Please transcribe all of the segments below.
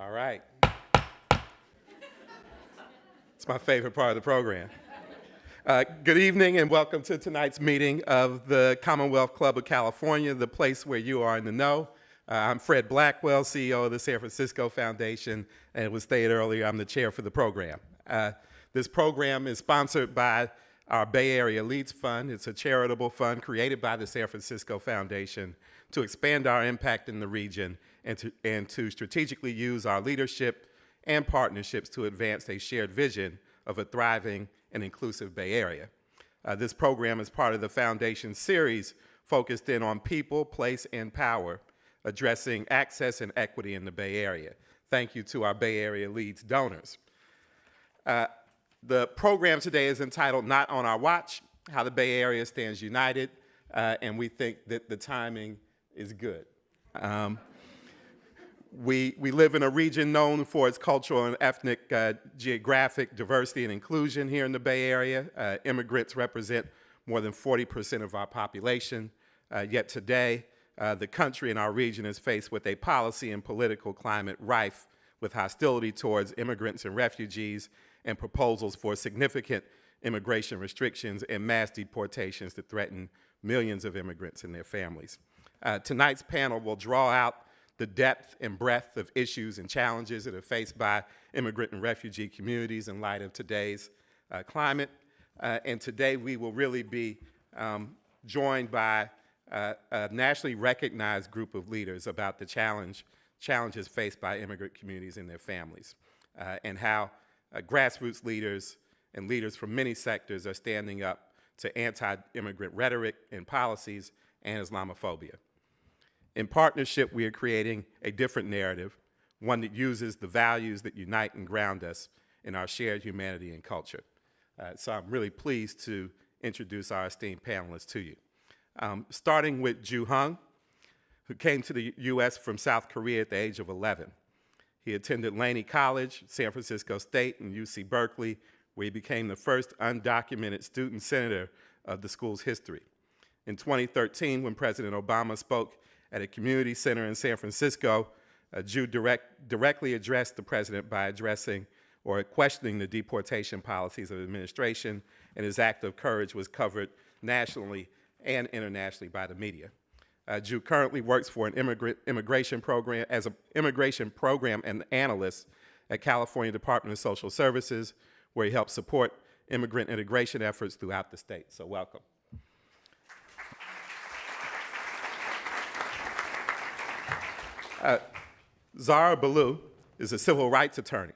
All right. It's my favorite part of the program. Good evening and welcome to tonight's meeting of the Commonwealth Club of California, the place where you are in the know. I'm Fred Blackwell, CEO of the San Francisco Foundation, and it was stated earlier, I'm the chair for the program. This program is sponsored by our Bay Area Leads Fund. It's a charitable fund created by the San Francisco Foundation to expand our impact in the region and to strategically use our leadership and partnerships to advance a shared vision of a thriving and inclusive Bay Area. This program is part of the Foundation's series focused in on people, place, and power, addressing access and equity in the Bay Area. Thank you to our Bay Area Leads donors. The program today is entitled Not on Our Watch, How the Bay Area Stands United, and we think that the timing is good. We live in a region known for its cultural and ethnic geographic diversity and inclusion here in the Bay Area. Immigrants represent more than 40% of our population, yet today the country and our region is faced with a policy and political climate rife with hostility towards immigrants and refugees and proposals for significant immigration restrictions and mass deportations that threaten millions of immigrants and their families. Tonight's panel will draw out the depth and breadth of issues and challenges that are faced by immigrant and refugee communities in light of today's climate. And today we will really be joined by a nationally recognized group of leaders about the challenges faced by immigrant communities and their families, and how grassroots leaders and leaders from many sectors are standing up to anti-immigrant rhetoric and policies and Islamophobia. In partnership, we are creating a different narrative, one that uses the values that unite and ground us in our shared humanity and culture. So I'm really pleased to introduce our esteemed panelists to you. Starting with Ju Hung, who came to the US from South Korea at the age of 11. He attended Laney College, San Francisco State, and UC Berkeley, where he became the first undocumented student senator of the school's history. In 2013, when President Obama spoke at a community center in San Francisco, Ju directly addressed the president by addressing or questioning the deportation policies of the administration, and his act of courage was covered nationally and internationally by the media. Ju currently works for an immigration program as an immigration program and analyst at California Department of Social Services, where he helps support immigrant integration efforts throughout the state. So welcome. Zahra Billoo is a civil rights attorney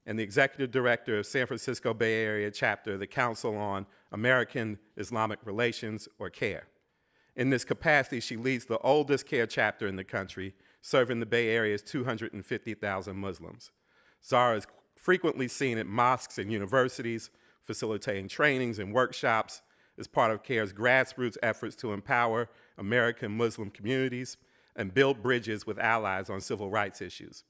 and the executive director of San Francisco Bay Area chapter of the Council on American-Islamic Relations, or CARE. In this capacity, she leads the oldest CARE chapter in the country, serving the Bay Area's 250,000 Muslims. Zahra is frequently seen at mosques and universities, facilitating trainings and workshops as part of CARE's grassroots efforts to empower American Muslim communities and build bridges with allies on civil rights issues.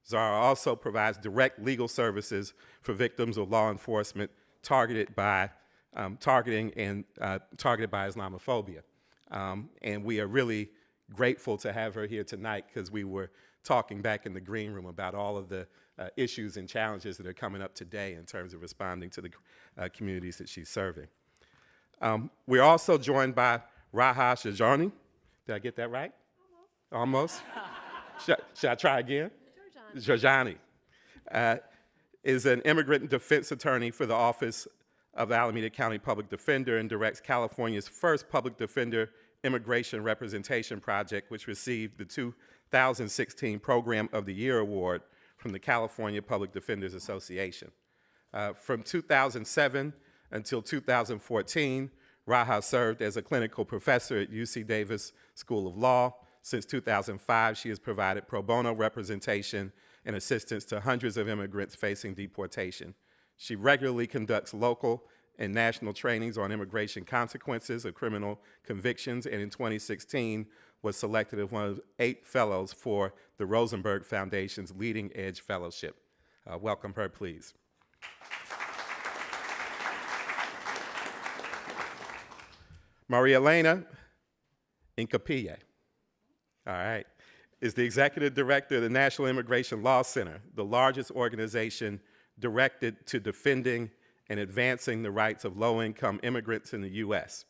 Zahra also provides direct legal services for victims of law enforcement targeted by Islamophobia. And we are really grateful to have her here tonight because we were talking back in the green room about all of the issues and challenges that are coming up today in terms of responding to the communities that she's serving. We're also joined by Raha Jorjani. Did I get that right? Almost. Should I try again? Jorjani is an immigrant defense attorney for the Office of Alameda County Public Defender and directs California's first public defender immigration representation project, which received the 2016 Program of the Year Award from the California Public Defenders Association. From 2007 until 2014, Raha served as a clinical professor at UC Davis School of Law. Since 2005, she has provided pro bono representation and assistance to hundreds of immigrants facing deportation. She regularly conducts local and national trainings on immigration consequences of criminal convictions, and in 2016 was selected as one of 8 fellows for the Rosenberg Foundation's Leading Edge Fellowship. Welcome her, please. Marielena Hincapié. All right. is the executive director of the National Immigration Law Center, the largest organization directed to defending and advancing the rights of low-income immigrants in the U.S.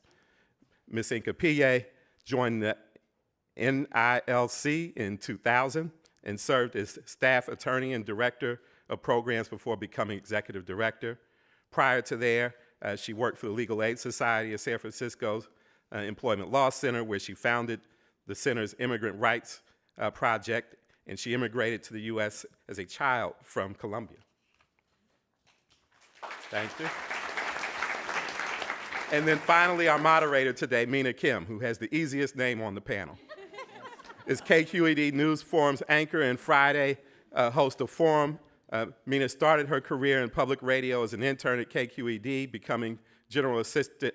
Ms. Hincapié joined the NILC in 2000 and served as staff attorney and director of programs before becoming executive director. Prior to there, she worked for the Legal Aid Society of San Francisco's Employment Law Center, where she founded the center's Immigrant Rights Project, and she immigrated to the U.S. as a child from Colombia. Thank you. And then finally, our moderator today, Mina Kim, who has the easiest name on the panel, is KQED News Forum's anchor and Friday host of Forum. Mina started her career in public radio as an intern at KQED, becoming general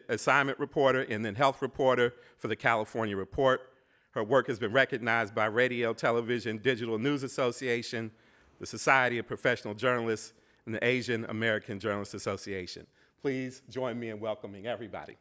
assignment reporter and then health reporter for the California Report. Her work has been recognized by Radio, Television, Digital News Association, the Society of Professional Journalists, and the Asian American Journalists Association. Please join me in welcoming everybody.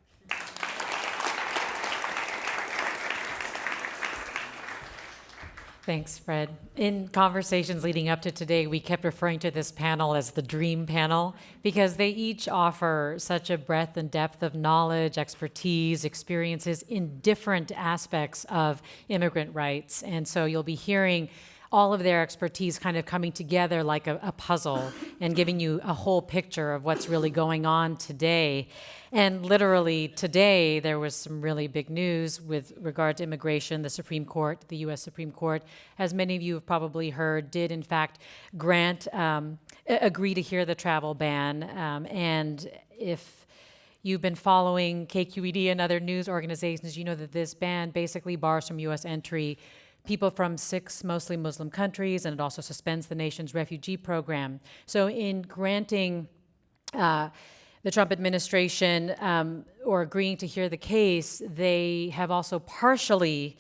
Thanks, Fred. In conversations leading up to today, we kept referring to this panel as the Dream Panel because they each offer such a breadth and depth of knowledge, expertise, experiences in different aspects of immigrant rights. And so you'll be hearing all of their expertise kind of coming together like a puzzle and giving you a whole picture of what's really going on today. And literally today, there was some really big news with regard to immigration. The Supreme Court, the U.S. Supreme Court, as many of you have probably heard, did in fact agree to hear the travel ban. And if you've been following KQED and other news organizations, you know that this ban basically bars from U.S. entry people from 6 mostly Muslim countries, and it also suspends the nation's refugee program. So in granting the Trump administration or agreeing to hear the case, they have also partially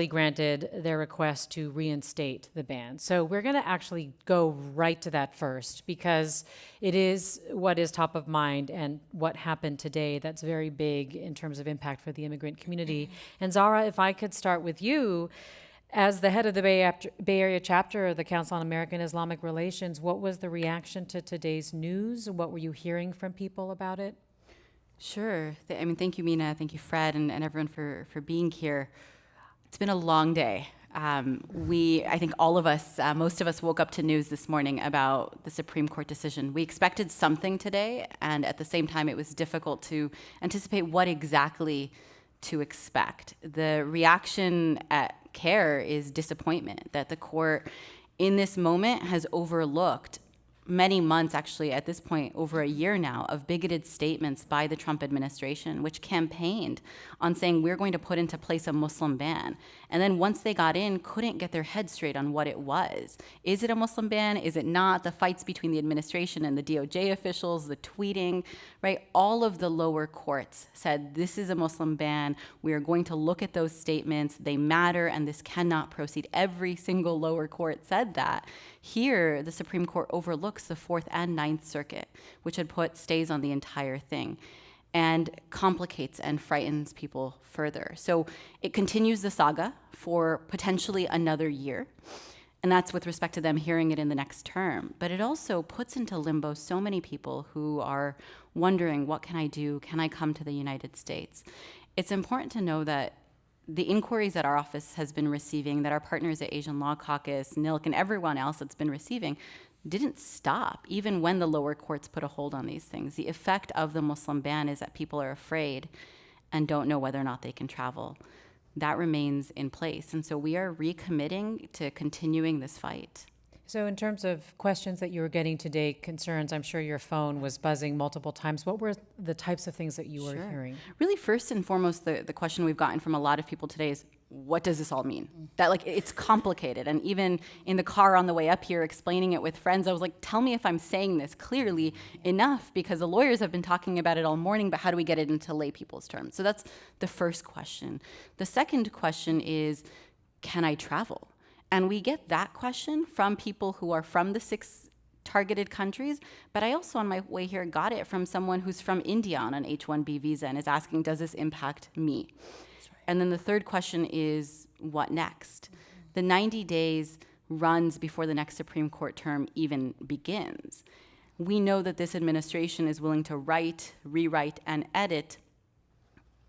granted their request to reinstate the ban. So we're going to actually go right to that first because it is what is top of mind and what happened today that's very big in terms of impact for the immigrant community. And Zahra, if I could start with you, as the head of the Bay Area chapter of the Council on American-Islamic Relations, what was the reaction to today's news? What were you hearing from people about it? Sure. Thank you, Mina. Thank you, Fred, and everyone for being here. It's been a long day. I think all of us, most of us woke up to news this morning about the Supreme Court decision. We expected something today, and at the same time, it was difficult to anticipate what exactly to expect. The reaction at CARE is disappointment that the court, in this moment, has overlooked many months, actually at this point over a year now, of bigoted statements by the Trump administration, which campaigned on saying we're going to put into place a Muslim ban. And then once they got in, couldn't get their head straight on what it was. Is it a Muslim ban? Is it not? The fights between the administration and the DOJ officials, the tweeting, right? All of the lower courts said this is a Muslim ban. We are going to look at those statements. They matter, and this cannot proceed. Every single lower court said that. Here, the Supreme Court overlooks the 4th and 9th Circuit, which had put stays on the entire thing, and complicates and frightens people further. So it continues the saga for potentially another year, and that's with respect to them hearing it in the next term. But it also puts into limbo so many people who are wondering, what can I do? Can I come to the United States? It's important to know that the inquiries that our office has been receiving, that our partners at Asian Law Caucus, NILC, and everyone else that's been receiving, didn't stop, even when the lower courts put a hold on these things. The effect of the Muslim ban is that people are afraid and don't know whether or not they can travel. That remains in place. And so we are recommitting to continuing this fight. So in terms of questions that you were getting today, concerns, I'm sure your phone was buzzing multiple times. What were the types of things that you were hearing? Really, first and foremost, the question we've gotten from a lot of people today is, what does this all mean? That, like, it's complicated. And even in the car on the way up here, explaining it with friends, I was like, tell me if I'm saying this clearly enough, because the lawyers have been talking about it all morning, but how do we get it into lay people's terms? So that's the first question. The second question is, can I travel? And we get that question from people who are from the 6 targeted countries, but I also on my way here got it from someone who's from India on an H-1B visa and is asking, does this impact me? Right. And then the third question is, what next? the 90 days runs before the next Supreme Court term even begins. We know that this administration is willing to write, rewrite, and edit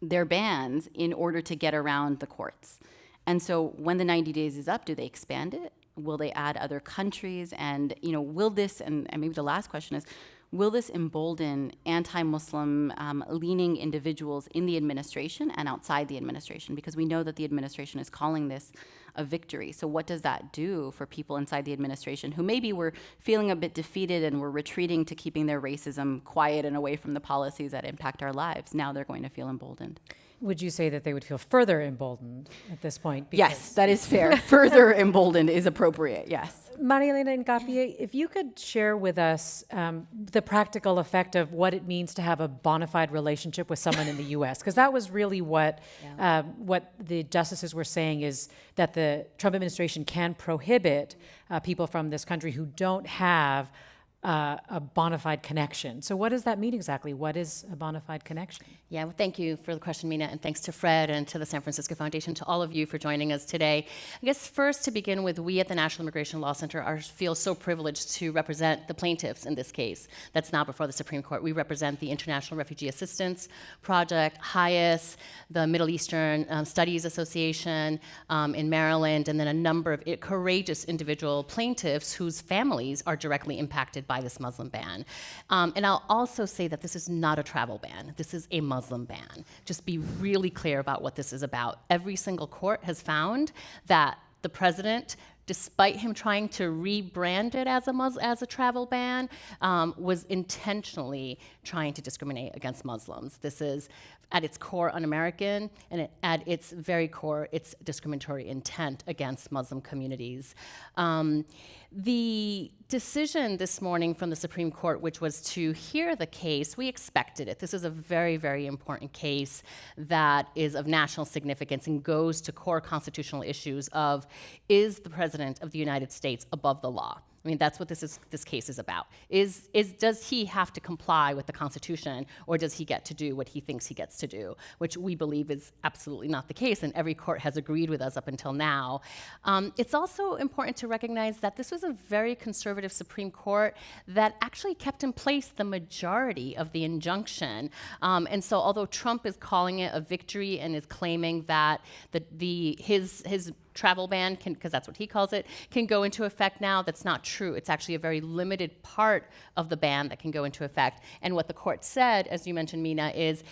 their bans in order to get around the courts. And so when the 90 days is up, do they expand it? Will they add other countries? And will this, and maybe the last question is, will this embolden anti-Muslim leaning individuals in the administration and outside the administration? Because we know that the administration is calling this a victory. So what does that do for people inside the administration who maybe were feeling a bit defeated and were retreating to keeping their racism quiet and away from the policies that impact our lives? Now they're going to feel emboldened. Would you say that they would feel further emboldened at this point? Yes, that is fair. Further emboldened is appropriate, yes. Marielena and Hincapié, if you could share with us the practical effect of what it means to have a bona fide relationship with someone in the U.S., because that was really what the justices were saying, is that the Trump administration can prohibit people from this country who don't have a bona fide connection. So what does that mean exactly? What is a bona fide connection? Yeah, well, thank you for the question, Mina, and thanks to Fred and to the San Francisco Foundation, to all of you for joining us today. I guess first, to begin with, we at the National Immigration Law Center feel so privileged to represent the plaintiffs in this case that's now before the Supreme Court. We represent the International Refugee Assistance Project, HIAS, the Middle Eastern Studies Association in Maryland, and then a number of courageous individual plaintiffs whose families are directly impacted by this Muslim ban. And I'll also say that this is not a travel ban. This is a Muslim ban. Just be really clear about what this is about. Every single court has found that the president, despite him trying to rebrand it as a travel ban, was intentionally trying to discriminate against Muslims. This is at its core un-American, and at its very core, it's discriminatory intent against Muslim communities. The decision this morning from the Supreme Court, which was to hear the case, we expected it. This is a very, very important case that is of national significance and goes to core constitutional issues of, is the President of the United States above the law? I mean, that's what this case is about. Does he have to comply with the Constitution, or does he get to do what he thinks he gets to do, which we believe is absolutely not the case, and every court has agreed with us up until now. It's also important to recognize that this was a very conservative Supreme Court that actually kept in place the majority of the injunction. And so although Trump is calling it a victory and is claiming that his travel ban, because that's what he calls it, can go into effect now, that's not true. It's actually a very limited part of the ban that can go into effect. And what the court said, as you mentioned, Mina, is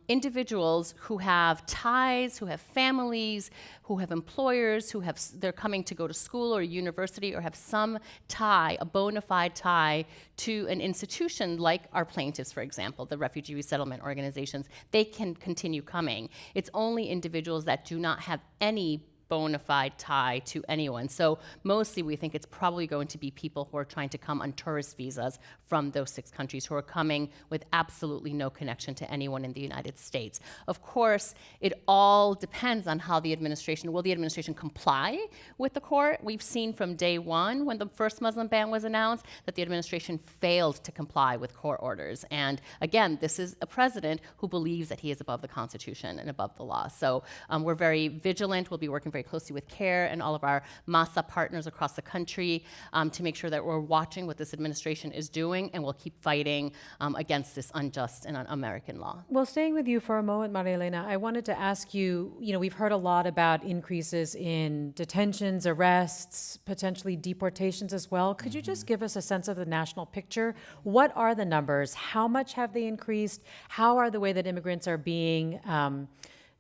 individuals who have ties, who have families, who have employers, they're coming to go to school or university or have some tie, a bona fide tie to an institution like our plaintiffs, for example, the refugee resettlement organizations, they can continue coming. It's only individuals that do not have any bona fide tie to anyone. So mostly we think it's probably going to be people who are trying to come on tourist visas from those 6 countries who are coming with absolutely no connection to anyone in the United States. Of course, it all depends on how the administration, will the administration comply with the court? We've seen from day one when the first Muslim ban was announced that the administration failed to comply with court orders. And again, this is a president who believes that he is above the Constitution and above the law. So we're very vigilant. We'll be working very closely with CARE and all of our MASA partners across the country to make sure that we're watching what this administration is doing, and we'll keep fighting against this unjust and un-American law. Well, staying with you for a moment, Marielena, I wanted to ask you, we've heard a lot about increases in detentions, arrests, potentially deportations as well. Could you just give us a sense of the national picture? What are the numbers? How much have they increased? How are the way that immigrants are being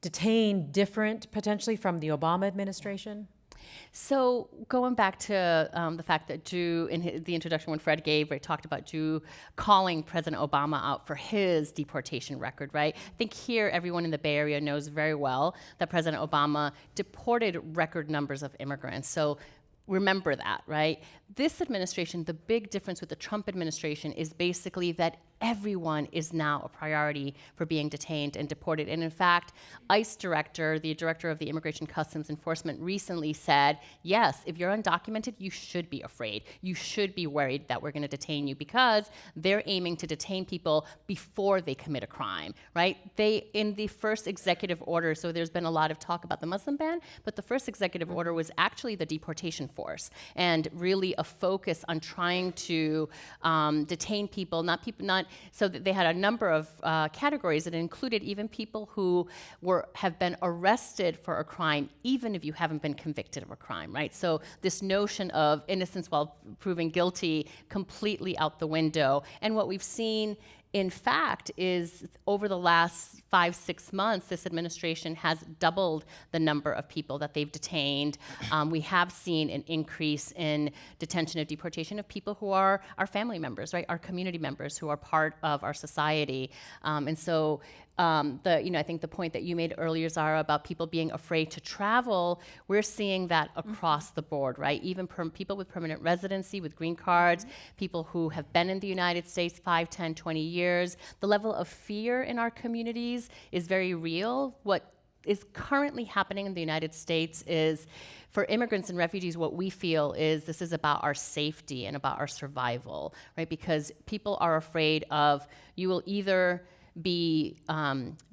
detained different potentially from the Obama administration? So going back to the fact that Drew, in the introduction when Fred gave, right, talked about Drew calling President Obama out for his deportation record, right? I think here everyone in the Bay Area knows very well that President Obama deported record numbers of immigrants. So remember that, right? This administration, the big difference with the Trump administration is basically that everyone is now a priority for being detained and deported. And in fact, ICE director, the director of the Immigration Customs Enforcement, recently said, yes, if you're undocumented, you should be afraid. You should be worried that we're going to detain you, because they're aiming to detain people before they commit a crime, right? They, in the first executive order, so there's been a lot of talk about the Muslim ban, but the first executive order was actually the deportation force, and really a focus on trying to detain people, not so that they had a number of categories that included even people who have been arrested for a crime, even if you haven't been convicted of a crime, right? So this notion of innocence while proven guilty, completely out the window. And what we've seen, in fact, is over the last 5-6 months, this administration has doubled the number of people that they've detained. We have seen an increase in detention of deportation of people who are our family members, right? Our community members who are part of our society. And so I think the point that you made earlier, Zahra, about people being afraid to travel, we're seeing that across the board, right? Even people with permanent residency, with green cards, people who have been in the United States 5, 10, 20 years. The level of fear in our communities is very real. What is currently happening in the United States is, for immigrants and refugees, what we feel is this is about our safety and about our survival, right? Because people are afraid of, you will either be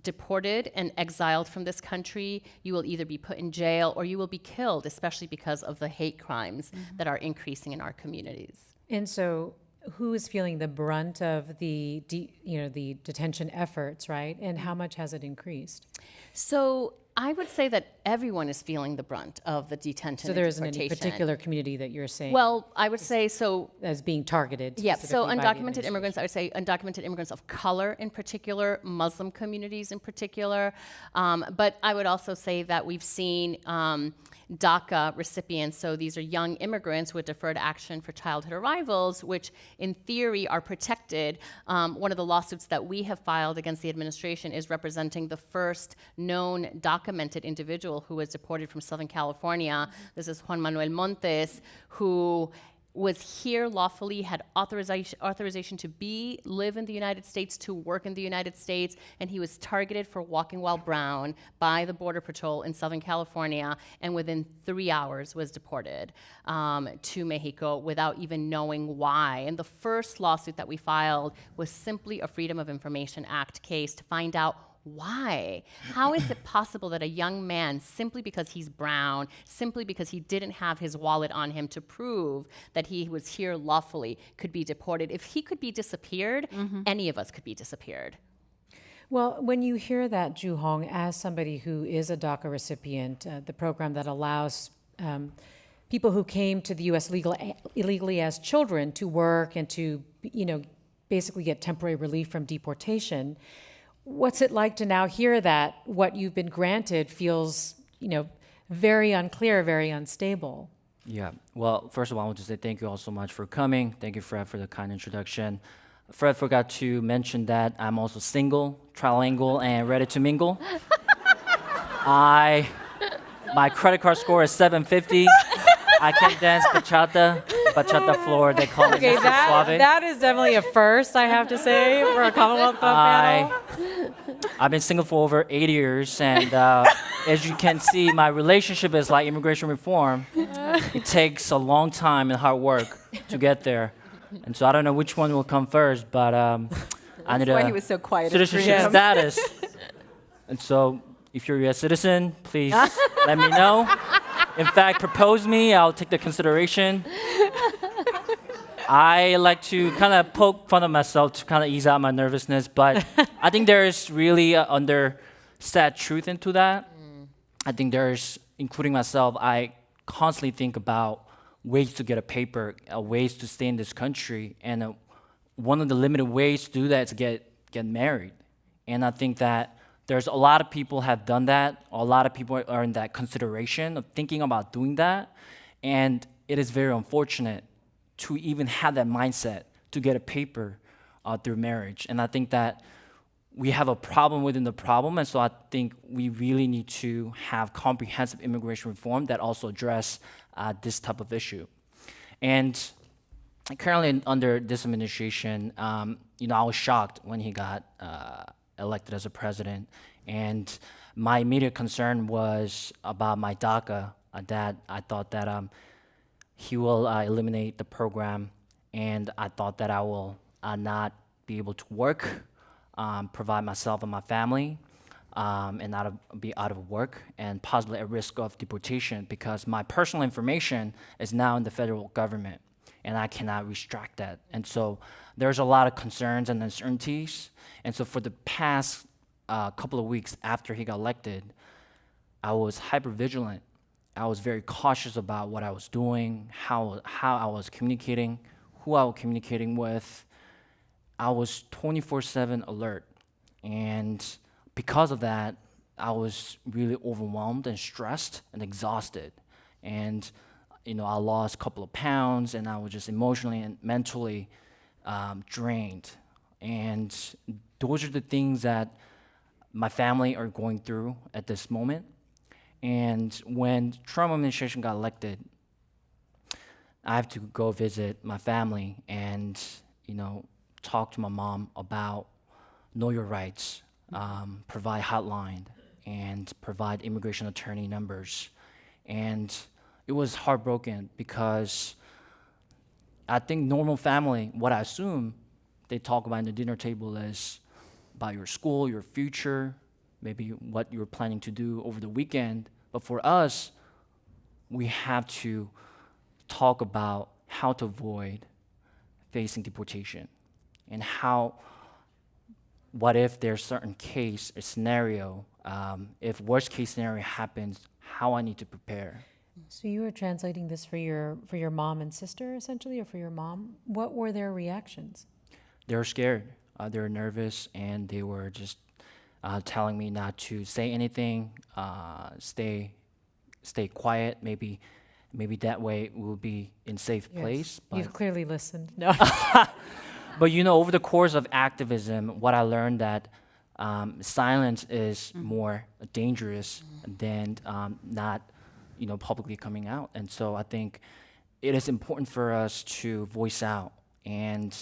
deported and exiled from this country, you will either be put in jail, or you will be killed, especially because of the hate crimes that are increasing in our communities. And so who is feeling the brunt of the detention efforts, right? And how much has it increased? So I would say that everyone is feeling the brunt of the detention. So there and isn't any deportation. particular community that you're saying Well, I would say so. as being targeted? Yeah, so specifically by the undocumented immigrants, I would say undocumented immigrants of color in particular, Muslim communities in particular. But I would also say that we've seen DACA recipients, so these are young immigrants with deferred action for childhood arrivals, which in theory are protected. One of the lawsuits that we have filed against the administration is representing the first known documented individual who was deported from Southern California. This is Juan Manuel Montes, who was here lawfully, had authorization to live in the United States, to work in the United States, and he was targeted for walking while brown by the Border Patrol in Southern California, and within 3 hours was deported to Mexico without even knowing why. And the first lawsuit that we filed was simply a Freedom of Information Act case to find out why? How is it possible that a young man, simply because he's brown, simply because he didn't have his wallet on him to prove that he was here lawfully, could be deported? If he could be disappeared, any of us could be disappeared. Well, when you hear that, Ju Hong, as somebody who is a DACA recipient, the program that allows people who came to the U.S. illegally as children to work and to, basically get temporary relief from deportation, what's it like to now hear that what you've been granted feels, very unclear, very unstable? Yeah. Well, first of all, I want to say thank you all so much for coming. Thank you, Fred, for the kind introduction. Fred forgot to mention that I'm also single, trilingual, and ready to mingle. My credit card score is 750. I can dance bachata floor. They call it Okay, suave. that is definitely a first, I have to say, for a Commonwealth Club panel. I've been single for over 8 years, and as you can see, my relationship is like immigration reform. It takes a long time and hard work to get there. And so I don't know which one will come first, but I need why he was so quiet at citizenship 3 a.m. status. And so if you're a U.S. citizen, please let me know. In fact, propose me, I'll take the consideration. I like to kind of poke fun of myself to kind of ease out my nervousness, but I think there's really an undersat truth into that. I think there's, including myself, I constantly think about ways to get a paper, ways to stay in this country, and one of the limited ways to do that is to get married. And I think that there's a lot of people have done that. A lot of people are in that consideration of thinking about doing that. And it is very unfortunate to even have that mindset to get a paper through marriage. And I think that we have a problem within the problem. And so I think we really need to have comprehensive immigration reform that also address this type of issue. And currently under this administration, I was shocked when he got elected as a president, and my immediate concern was about my DACA. That I thought that he will eliminate the program, and I thought that I will not be able to work, provide myself and my family, and be out of work, and possibly at risk of deportation because my personal information is now in the federal government, and I cannot retract that. And so there's a lot of concerns and uncertainties. And so for the past couple of weeks after he got elected, I was hyper vigilant. I was very cautious about what I was doing, how I was communicating, who I was communicating with. I was 24/7 alert. And because of that, I was really overwhelmed and stressed and exhausted. And I lost a couple of pounds, and I was just emotionally and mentally drained. And those are the things that my family are going through at this moment. And when Trump administration got elected, I have to go visit my family and talk to my mom about know your rights, provide hotline, and provide immigration attorney numbers. And it was heartbroken because I think normal family, what I assume they talk about in the dinner table is about your school, your future, maybe what you're planning to do over the weekend. But for us, we have to talk about how to avoid facing deportation and what if there's certain case, a scenario, if worst case scenario happens, how I need to prepare. So you were translating this for your mom and sister, essentially, or for your mom. What were their reactions? They were scared. They were nervous, and they were just telling me not to say anything, stay quiet. Maybe that way we'll be in safe place. But You've clearly listened. No. But over the course of activism, what I learned that silence is more dangerous than not, publicly coming out. And so I think it is important for us to voice out and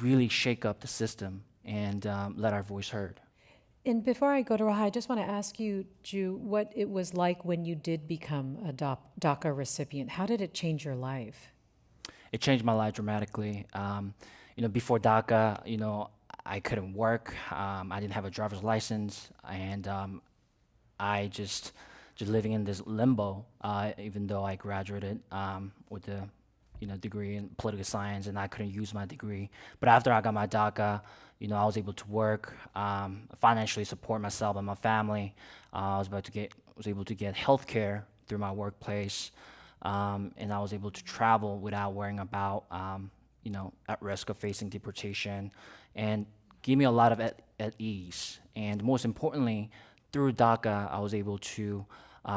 really shake up the system and let our voice heard. And before I go to Raha, I just want to ask you, Ju, what it was like when you did become a DACA recipient. How did it change your life? It changed my life dramatically. Before DACA, I couldn't work. I didn't have a driver's license, and I just living in this limbo. Even though I graduated with a degree in political science, and I couldn't use my degree. But after I got my DACA, I was able to work, financially support myself and my family. I was able to get health care through my workplace. And I was able to travel without worrying about, at risk of facing deportation, and give me a lot of at ease. And most importantly, through DACA, I was able to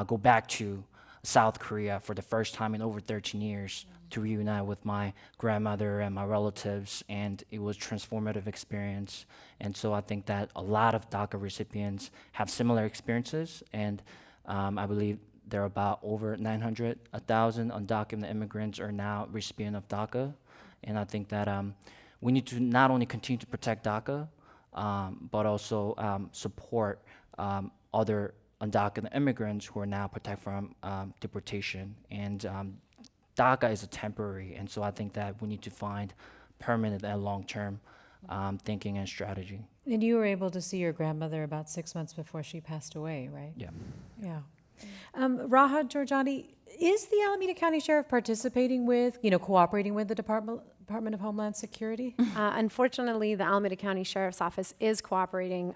go back to South Korea for the first time in over 13 years to reunite with my grandmother and my relatives, and it was a transformative experience. And so I think that a lot of DACA recipients have similar experiences, and I believe there are about over 900, 1,000 undocumented immigrants are now recipient of DACA. And I think that we need to not only continue to protect DACA, but also support other undocumented immigrants who are now protected from deportation. And DACA is a temporary, and so I think that we need to find permanent and long-term thinking and strategy. And you were able to see your grandmother about 6 months before she passed away, right? Yeah. Yeah. Raha, Jorjani, is the Alameda County Sheriff participating with, cooperating with the Department of Homeland Security? Unfortunately, the Alameda County Sheriff's Office is cooperating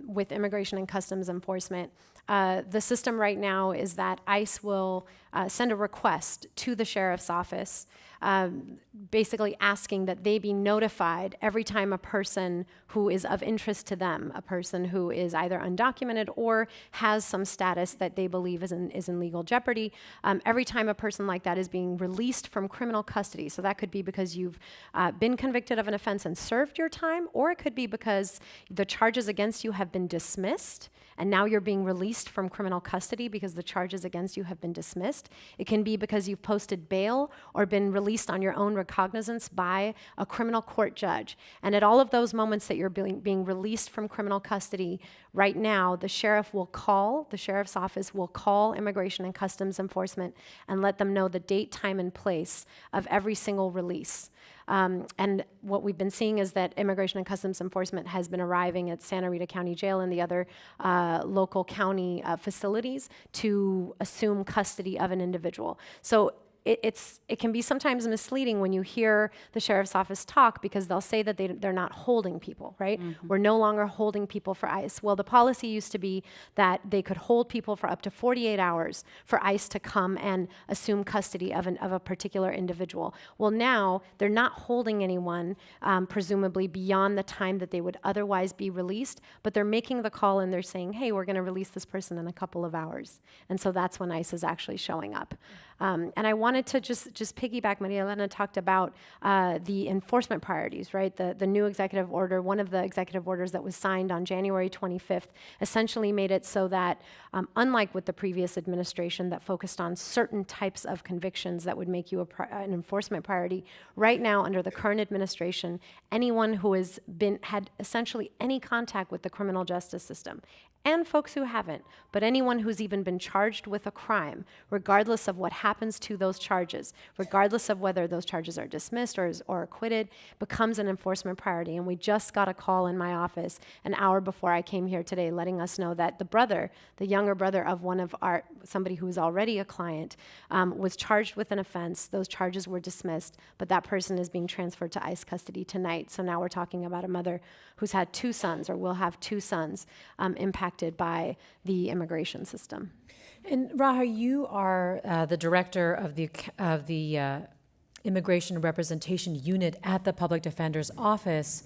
with Immigration and Customs Enforcement. The system right now is that ICE will send a request to the Sheriff's Office, basically asking that they be notified every time a person who is of interest to them, a person who is either undocumented or has some status that they believe is in legal jeopardy, every time a person like that is being released from criminal custody. So that could be because you've been convicted of an offense and served your time, or it could be because the charges against you have been dismissed and now you're being released from criminal custody because the charges against you have been dismissed. It can be because you've posted bail or been released on your own recognizance by a criminal court judge. And at all of those moments that you're being released from criminal custody, right now, the sheriff's office will call Immigration and Customs Enforcement and let them know the date, time, and place of every single release. And what we've been seeing is that Immigration and Customs Enforcement has been arriving at Santa Rita County Jail and the other local county facilities to assume custody of an individual. So it can be sometimes misleading when you hear the sheriff's office talk, because they'll say that they're not holding people, right? We're no longer holding people for ICE. Well, the policy used to be that they could hold people for up to 48 hours for ICE to come and assume custody of a particular individual. Well, now they're not holding anyone, presumably beyond the time that they would otherwise be released, but they're making the call and they're saying, hey, we're going to release this person in a couple of hours. And so that's when ICE is actually showing up. And I wanted to just piggyback. Marielena talked about the enforcement priorities, right? The new executive order, one of the executive orders that was signed on January 25th, essentially made it so that, unlike with the previous administration that focused on certain types of convictions that would make you an enforcement priority, right now under the current administration, anyone who has had essentially any contact with the criminal justice system, and folks who haven't, but anyone who's even been charged with a crime, regardless of what happens to those charges, regardless of whether those charges are dismissed or acquitted, becomes an enforcement priority. And we just got a call in my office an hour before I came here today letting us know that the younger brother of somebody who is already a client, was charged with an offense. Those charges were dismissed, but that person is being transferred to ICE custody tonight. So now we're talking about a mother who's had 2 sons, or will have 2 sons, impacted by the immigration system. And Raha, you are the director of the Immigration Representation Unit at the Public Defender's Office.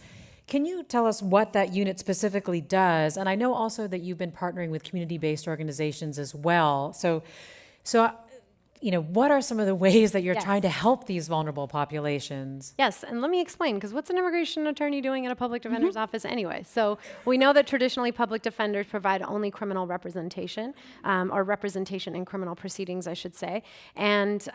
Can you tell us what that unit specifically does? And I know also that you've been partnering with community-based organizations as well. So what are some of the ways that you're trying to help these vulnerable populations? Yes, and let me explain, because what's an immigration attorney doing at a public defender's office anyway? So we know that traditionally public defenders provide only criminal representation, or representation in criminal proceedings, I should say. And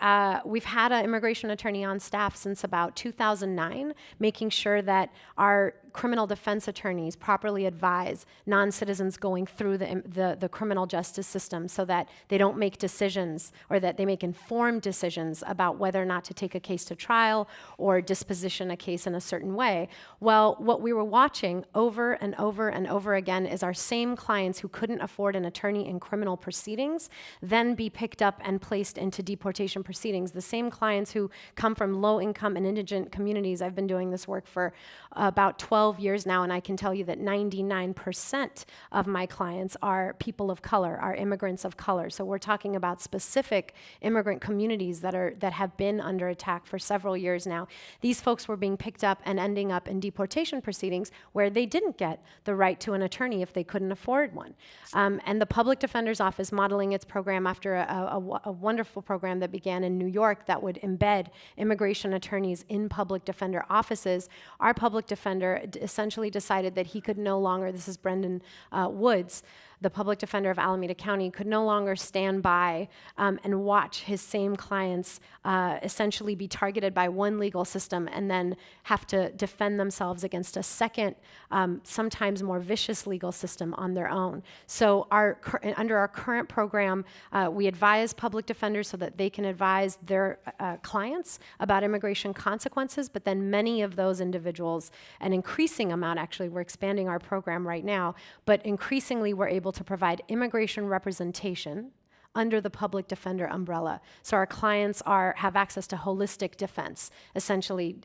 we've had an immigration attorney on staff since about 2009, making sure that our criminal defense attorneys properly advise non-citizens going through the criminal justice system, so that they don't make decisions, or that they make informed decisions about whether or not to take a case to trial or disposition a case in a certain way. Well, what we were watching over and over and over again is our same clients who couldn't afford an attorney in criminal proceedings then be picked up and placed into deportation proceedings. The same clients who come from low-income and indigent communities. I've been doing this work for about 12 years now, and I can tell you that 99% of my clients are people of color, are immigrants of color. So we're talking about specific immigrant communities that have been under attack for several years now. These folks were being picked up and ending up in deportation proceedings where they didn't get the right to an attorney if they couldn't afford one. And the Public Defender's Office, modeling its program after a wonderful program that began in New York that would embed immigration attorneys in public defender offices, our public defender essentially decided that he could no longer, this is Brendan Woods, the public defender of Alameda County, could no longer stand by and watch his same clients essentially be targeted by one legal system and then have to defend themselves against a second, sometimes more vicious legal system on their own. So under our current program, we advise public defenders so that they can advise their clients about immigration consequences, but then many of those individuals, an increasing amount actually, we're expanding our program right now, but increasingly we're able to provide immigration representation under the public defender umbrella. So our clients have access to holistic defense. Essentially,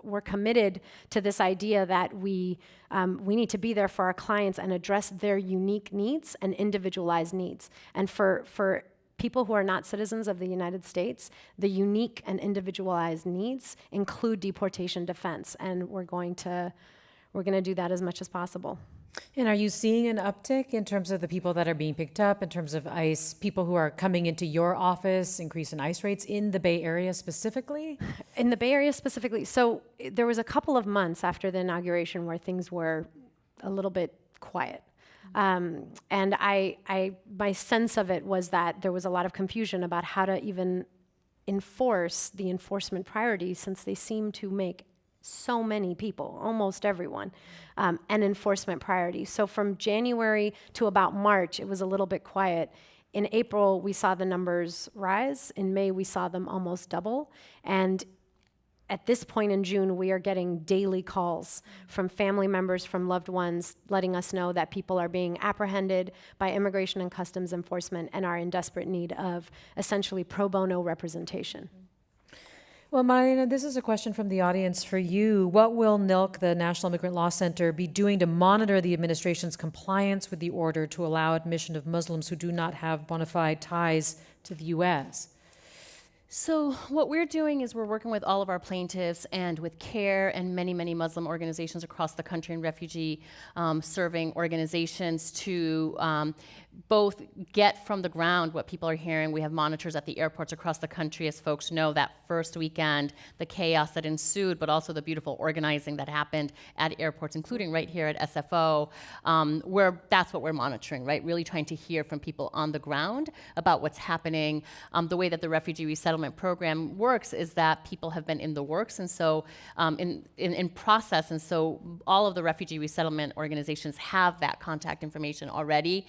we're committed to this idea that we need to be there for our clients and address their unique needs and individualized needs. And for people who are not citizens of the United States, the unique and individualized needs include deportation defense, and we're going to do that as much as possible. And are you seeing an uptick in terms of the people that are being picked up, in terms of ICE, people who are coming into your office, increase in ICE rates in the Bay Area specifically? In the Bay Area specifically, so there was a couple of months after the inauguration where things were a little bit quiet. And my sense of it was that there was a lot of confusion about how to even enforce the enforcement priority, since they seem to make so many people, almost everyone, an enforcement priority. So from January to about March, it was a little bit quiet. In April, we saw the numbers rise. In May, we saw them almost double. And at this point in June, we are getting daily calls from family members, from loved ones, letting us know that people are being apprehended by Immigration and Customs Enforcement and are in desperate need of essentially pro bono representation. Well, Marielena, this is a question from the audience for you. What will NILC, the National Immigrant Law Center, be doing to monitor the administration's compliance with the order to allow admission of Muslims who do not have bona fide ties to the U.S.? So what we're doing is we're working with all of our plaintiffs and with CARE and many, many Muslim organizations across the country and refugee serving organizations to both get from the ground what people are hearing. We have monitors at the airports across the country, as folks know, that first weekend, the chaos that ensued, but also the beautiful organizing that happened at airports, including right here at SFO, where that's what we're monitoring, right? Really trying to hear from people on the ground about what's happening. The way that the refugee resettlement program works is that people have been in the works, and so in process, and so all of the refugee resettlement organizations have that contact information already.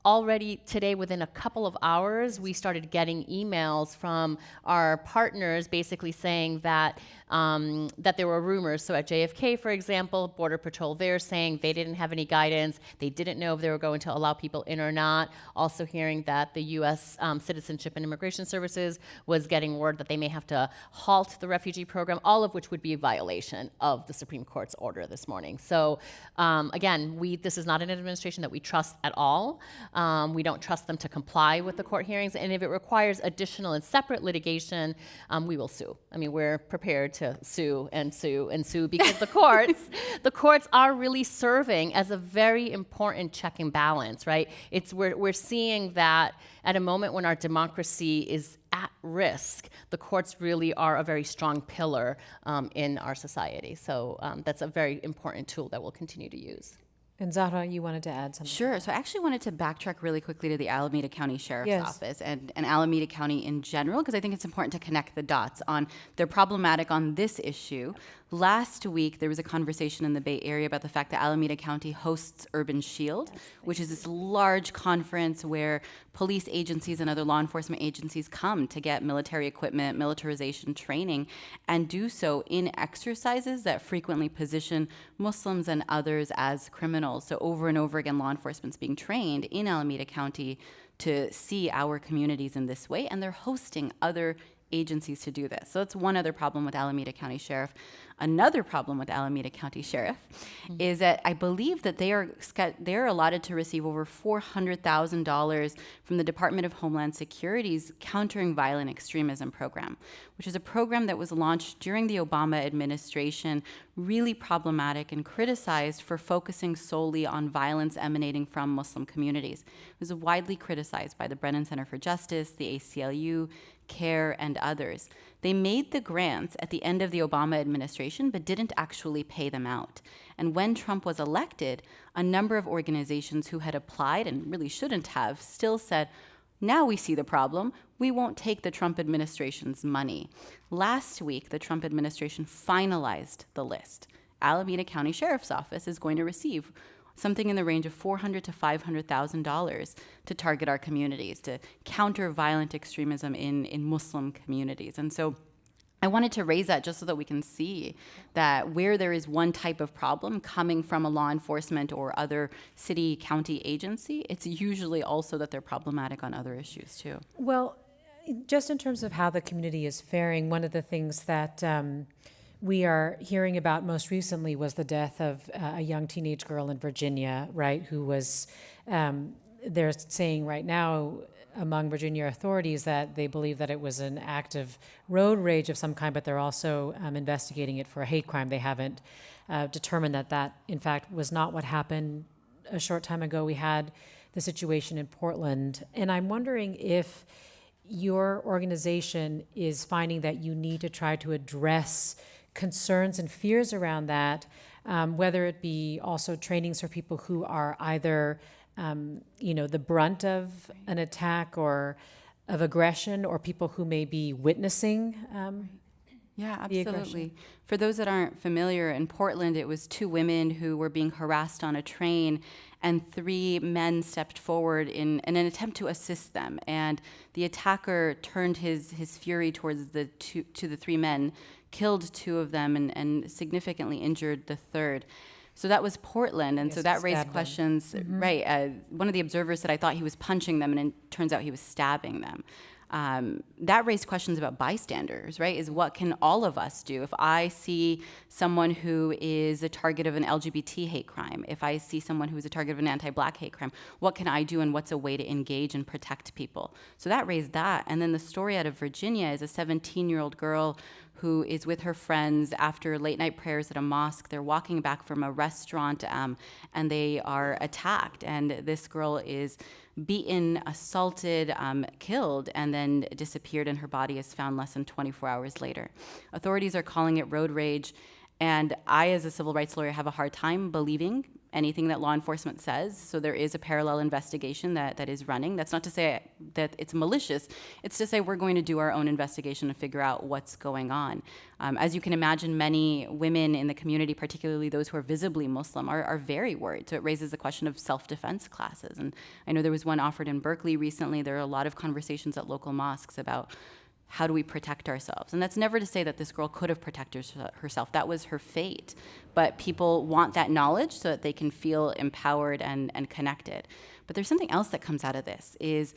Already today, within a couple of hours, we started getting emails from our partners basically saying that that there were rumors. So at JFK, for example, Border Patrol there saying they didn't have any guidance. They didn't know if they were going to allow people in or not. Also hearing that the U.S. Citizenship and Immigration Services was getting word that they may have to halt the refugee program, all of which would be a violation of the Supreme Court's order this morning. So again, this is not an administration that we trust at all. We don't trust them to comply with the court hearings, and if it requires additional and separate litigation, we will sue. I mean, we're prepared to sue and sue and sue because the courts are really serving as a very important check and balance, right? We're seeing that at a moment when our democracy is at risk, the courts really are a very strong pillar in our society. So that's a very important tool that we'll continue to use. And Zahra, you wanted to add something? Sure. So I actually wanted to backtrack really quickly to the Alameda County Sheriff's Yes. Office and Alameda County in general, because I think it's important to connect the dots on they're problematic on this issue. Last week, there was a conversation in the Bay Area about the fact that Alameda County hosts Urban Shield, which is this large conference where police agencies and other law enforcement agencies come to get military equipment, militarization training, and do so in exercises that frequently position Muslims and others as criminals. So over and over again, law enforcement's being trained in Alameda County to see our communities in this way, and they're hosting other agencies to do this. So that's one other problem with Alameda County Sheriff. Another problem with Alameda County Sheriff is that I believe that they are allotted to receive over $400,000 from the Department of Homeland Security's Countering Violent Extremism program, which is a program that was launched during the Obama administration, really problematic and criticized for focusing solely on violence emanating from Muslim communities. It was widely criticized by the Brennan Center for Justice, the ACLU, CARE, and others. They made the grants at the end of the Obama administration, but didn't actually pay them out. And when Trump was elected, a number of organizations who had applied and really shouldn't have still said, now we see the problem, we won't take the Trump administration's money. Last week, the Trump administration finalized the list. Alameda County Sheriff's Office is going to receive something in the range of $400,000 to $500,000 to target our communities, to counter violent extremism in Muslim communities. And so I wanted to raise that just so that we can see that where there is one type of problem coming from a law enforcement or other city, county agency, it's usually also that they're problematic on other issues too. Well, just in terms of how the community is faring, one of the things that we are hearing about most recently was the death of a young teenage girl in Virginia, right, who was, they're saying right now among Virginia authorities that they believe that it was an act of road rage of some kind, but they're also investigating it for a hate crime. They haven't determined that in fact, was not what happened. A short time ago, we had the situation in Portland, and I'm wondering if your organization is finding that you need to try to address concerns and fears around that whether it be also trainings for people who are either, the brunt of an attack or of aggression, or people who may be witnessing. Yeah, the aggression. absolutely. For those that aren't familiar, in Portland, it was 2 women who were being harassed on a train, and 3 men stepped forward in an attempt to assist them. And the attacker turned his fury towards the 3 men, killed 2 of them, and significantly injured the third. So that was Portland, and Yes, so that raised stabbed them. questions. Right, one of the observers said, I thought he was punching them, and it turns out he was stabbing them. That raised questions about bystanders, right? Is what can all of us do? If I see someone who is a target of an LGBT hate crime, if I see someone who is a target of an anti-Black hate crime, what can I do, and what's a way to engage and protect people? So that raised that. And then the story out of Virginia is a 17-year-old girl who is with her friends after late night prayers at a mosque. They're walking back from a restaurant, and they are attacked. And this girl is beaten, assaulted, killed, and then disappeared, and her body is found less than 24 hours later. Authorities are calling it road rage, and I, as a civil rights lawyer, have a hard time believing anything that law enforcement says. So there is a parallel investigation that is running. That's not to say that it's malicious. It's to say we're going to do our own investigation and figure out what's going on. As you can imagine, many women in the community, particularly those who are visibly Muslim, are very worried. So it raises the question of self-defense classes. And I know there was one offered in Berkeley recently. There are a lot of conversations at local mosques about how do we protect ourselves? And that's never to say that this girl could have protected herself. That was her fate. But people want that knowledge so that they can feel empowered and connected. But there's something else that comes out of this, is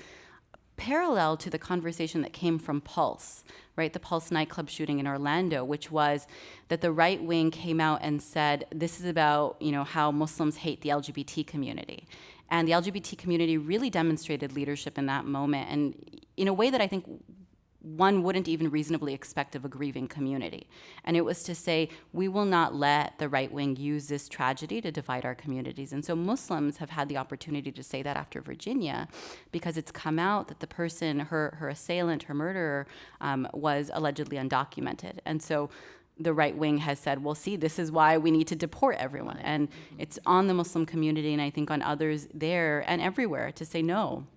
parallel to the conversation that came from Pulse, right? The Pulse nightclub shooting in Orlando, which was that the right wing came out and said, this is about, how Muslims hate the LGBT community. And the LGBT community really demonstrated leadership in that moment, and in a way that I think one wouldn't even reasonably expect of a grieving community. And it was to say, we will not let the right wing use this tragedy to divide our communities. And so Muslims have had the opportunity to say that after Virginia, because it's come out that the person, her assailant, her murderer, was allegedly undocumented. And so the right wing has said, well, see, this is why we need to deport everyone. And it's on the Muslim community, and I think on others there and everywhere, to say no.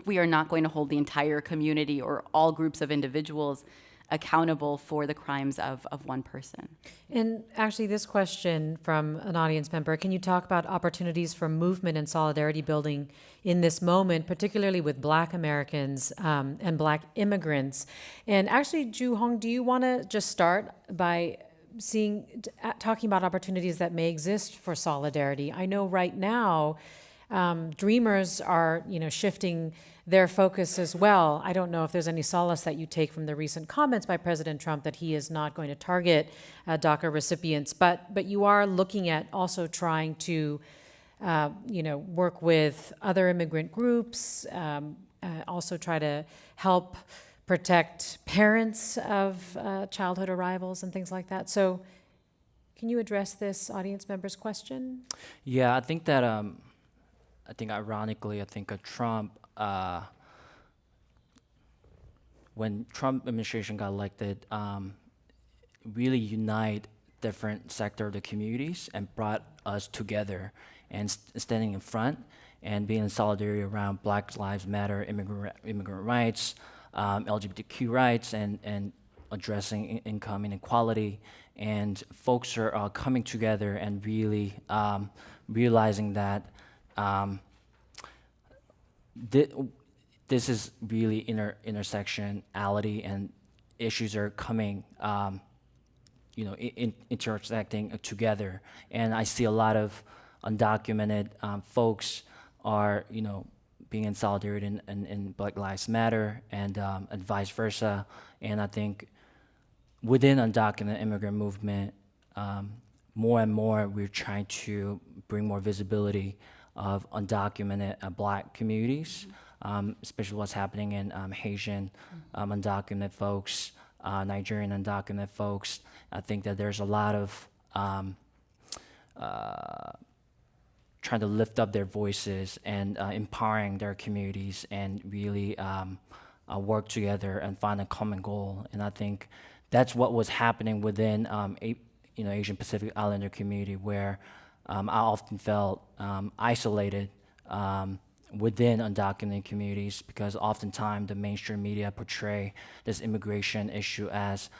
We are not going to hold the entire community or all groups of individuals accountable for the crimes of one person. And actually, this question from an audience member, can you talk about opportunities for movement and solidarity building in this moment, particularly with Black Americans and Black immigrants? And actually, Ju Hong, do you want to just start by talking about opportunities that may exist for solidarity? I know right now, dreamers are, shifting their focus as well. I don't know if there's any solace that you take from the recent comments by President Trump that he is not going to target DACA recipients, but you are looking at also trying to, work with other immigrant groups, also try to help protect parents of childhood arrivals and things like that. So, can you address this audience member's question? Yeah, I think that. Ironically, Trump, when Trump administration got elected, really unite different sector of the communities and brought us together and standing in front and being in solidarity around Black Lives Matter, immigrant rights, LGBTQ rights, and addressing income inequality. And folks are coming together and really realizing that this is really intersectionality, and issues are coming, intersecting together. And I see a lot of undocumented folks are, being in solidarity in Black Lives Matter and vice versa. And I think within undocumented immigrant movement, more and more we're trying to bring more visibility of undocumented Black communities, especially what's happening in Haitian undocumented folks, Nigerian undocumented folks. I think that there's a lot of trying to lift up their voices and empowering their communities and really work together and find a common goal. And I think that's what was happening within Asian Pacific Islander community where I often felt isolated within undocumented communities because oftentimes the mainstream media portray this immigration issue as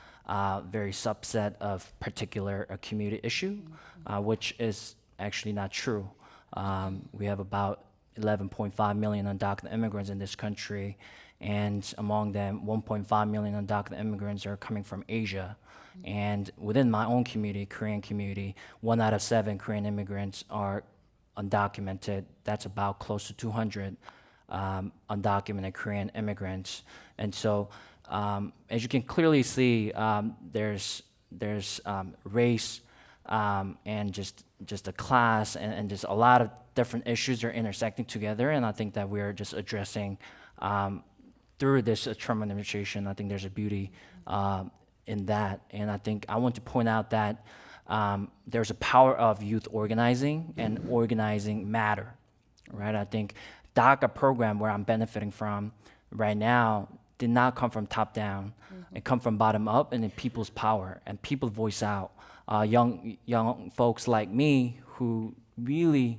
very subset of particular community issue, which is actually not true. We have about 11.5 million undocumented immigrants in this country, and among them, 1.5 million undocumented immigrants are coming from Asia. And within my own community, Korean community, 1 out of 7 Korean immigrants are undocumented. That's about close to 200 undocumented Korean immigrants. And so, as you can clearly see, there's race and just a class and just a lot of different issues are intersecting together. And I think that we're just addressing through this Trump administration. I think there's a beauty in that. And I think I want to point out that there's a power of youth organizing and organizing matter, right? I think DACA program where I'm benefiting from right now did not come from top down. It come from bottom up and in people's power and people voice out. Young folks like me who really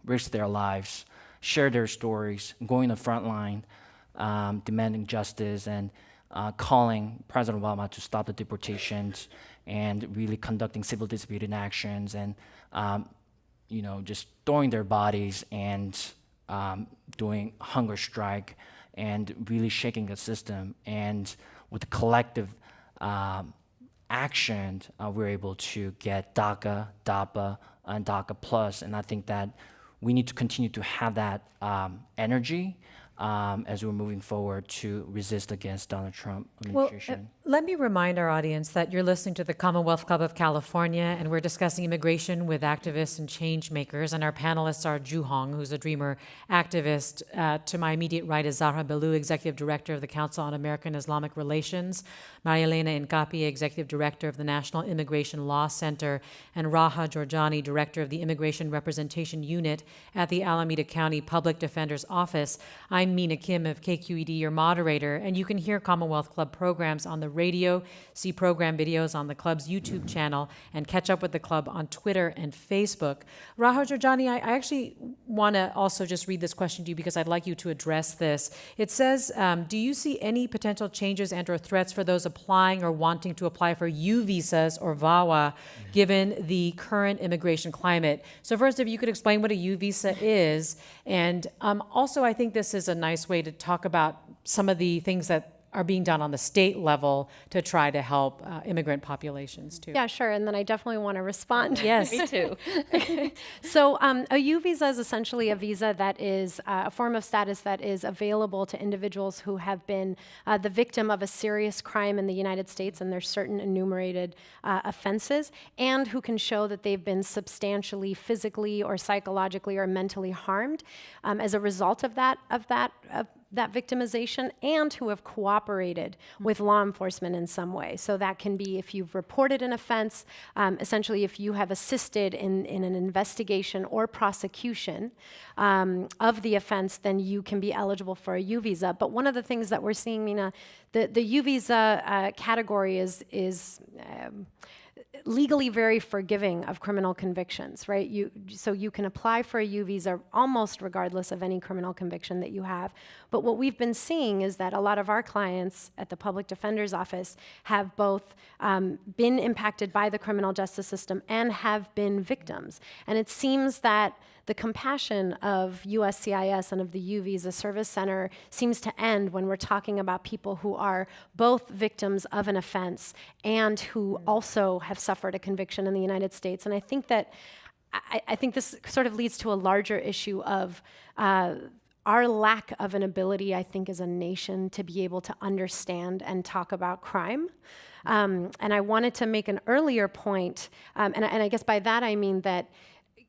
risk their lives, share their stories, going to the front line, demanding justice and calling President Obama to stop the deportations and really conducting civil disobedience actions and just throwing their bodies and doing hunger strike and really shaking the system. And with the collective action, we're able to get DACA, DAPA, and DACA Plus. And I think that we need to continue to have that energy as we're moving forward to resist against Donald Trump administration. Let me remind our audience that you're listening to the Commonwealth Club of California, and we're discussing immigration with activists and change makers. And our panelists are Ju Hong, who's a Dreamer activist. To my immediate right is Zahra Billoo, Executive Director of the Council on American-Islamic Relations, Marielena, Hincapié, Executive Director of the National Immigration Law Center, and Raha Jorjani, Director of the Immigration Representation Unit at the Alameda County Public Defender's Office. I'm Mina Kim of KQED, your moderator, and you can hear Commonwealth Club programs on the radio, see program videos on the club's YouTube channel, and catch up with the club on Twitter and Facebook. Raha Jorjani, I actually want to also just read this question to you because I'd like you to address this. It says, do you see any potential changes and or threats for those applying or wanting to apply for U visas or VAWA given the current immigration climate? So first, if you could explain what a U visa is, and also I think this is a nice way to talk about some of the things that are being done on the state level to try to help immigrant populations too. Yeah, sure. And then I definitely want to respond. Yes. Me too. So a U visa is essentially a visa that is a form of status that is available to individuals who have been the victim of a serious crime in the United States, and there's certain enumerated offenses, and who can show that they've been substantially physically or psychologically or mentally harmed as a result of that victimization, and who have cooperated with law enforcement in some way. So that can be if you've reported an offense, essentially if you have assisted in an investigation or prosecution of the offense, then you can be eligible for a U visa. But one of the things that we're seeing, Mina, the U visa category is legally very forgiving of criminal convictions, right? So you can apply for a U visa almost regardless of any criminal conviction that you have. But what we've been seeing is that a lot of our clients at the Public Defender's Office have both been impacted by the criminal justice system and have been victims. And it seems that the compassion of USCIS and of the U Visa Service Center seems to end when we're talking about people who are both victims of an offense and who also have suffered a conviction in the United States. And I think that I think this sort of leads to a larger issue of our lack of an ability, I think, as a nation to be able to understand and talk about crime. And I wanted to make an earlier point, and I guess by that I mean that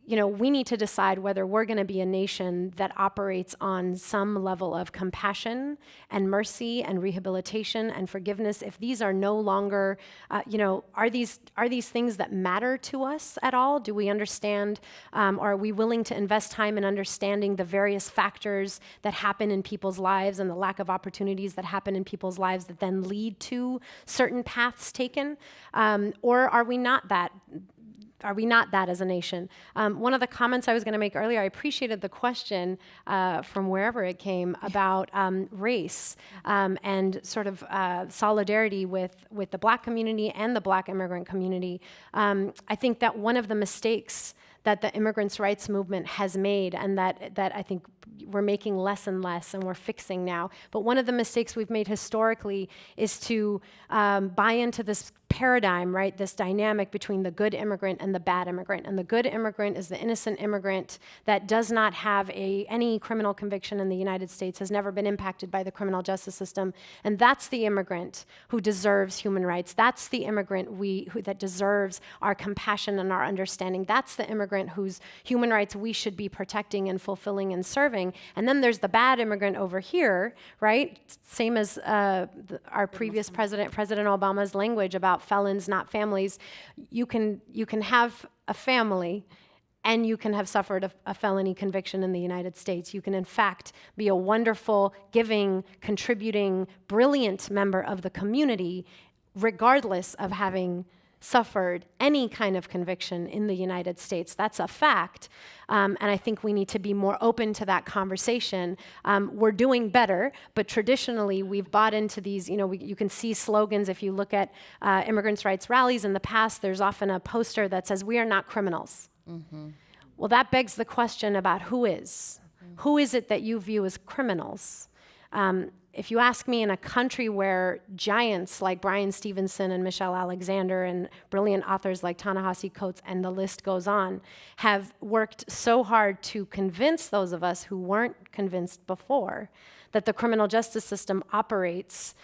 we need to decide whether we're going to be a nation that operates on some level of compassion and mercy and rehabilitation and forgiveness. If these are no longer, are these things that matter to us at all? Do we understand, or are we willing to invest time in understanding the various factors that happen in people's lives and the lack of opportunities that happen in people's lives that then lead to certain paths taken? Or are we not that? Are we not that as a nation? One of the comments I was going to make earlier, I appreciated the question from wherever it came about race and sort of solidarity with the Black community and the Black immigrant community. I think that one of the mistakes that the immigrants' rights movement has made, and that I think we're making less and less, and we're fixing now. But one of the mistakes we've made historically is to buy into this paradigm, right? This dynamic between the good immigrant and the bad immigrant. And the good immigrant is the innocent immigrant that does not have any criminal conviction in the United States, has never been impacted by the criminal justice system. And that's the immigrant who deserves human rights. That's the immigrant that deserves our compassion and our understanding. That's the immigrant whose human rights we should be protecting and fulfilling and serving. And then there's the bad immigrant over here, right? Same as our previous President Obama's language about felons, not families. You can have a family and you can have suffered a felony conviction in the United States. You can, in fact, be a wonderful, giving, contributing, brilliant member of the community, regardless of having suffered any kind of conviction in the United States. That's a fact. And I think we need to be more open to that conversation. We're doing better, but traditionally we've bought into these, you can see slogans if you look at immigrants' rights rallies in the past, there's often a poster that says, "We are not criminals." Mm-hmm. Well, that begs the question about who is. Mm-hmm. Who is it that you view as criminals? If you ask me, in a country where giants like Brian Stevenson and Michelle Alexander and brilliant authors like Ta-Nehisi Coates, and the list goes on, have worked so hard to convince those of us who weren't convinced before that the criminal justice system operates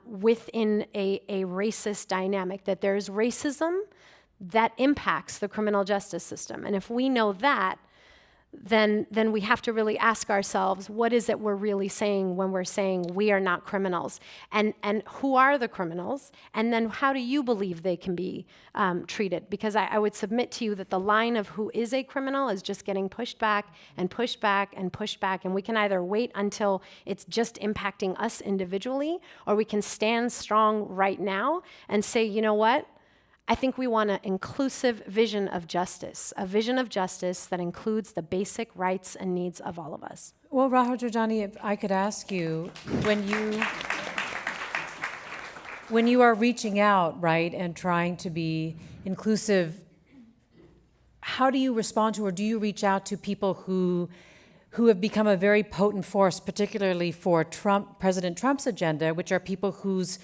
within a racist dynamic, that there's racism that impacts the criminal justice system. And if we know that, then we have to really ask ourselves, what is it we're really saying when we're saying we are not criminals? And who are the criminals? And then how do you believe they can be treated? Because I would submit to you that the line of who is a criminal is just getting pushed back and pushed back and pushed back. And we can either wait until it's just impacting us individually, or we can stand strong right now and say, you know what? I think we want an inclusive vision of justice, a vision of justice that includes the basic rights and needs of all of us. Well, Raha, Jorjani, if I could ask you, when you are reaching out, right, and trying to be inclusive, how do you respond to, or do you reach out to people who have become a very potent force, particularly for President Trump's agenda, which are people who's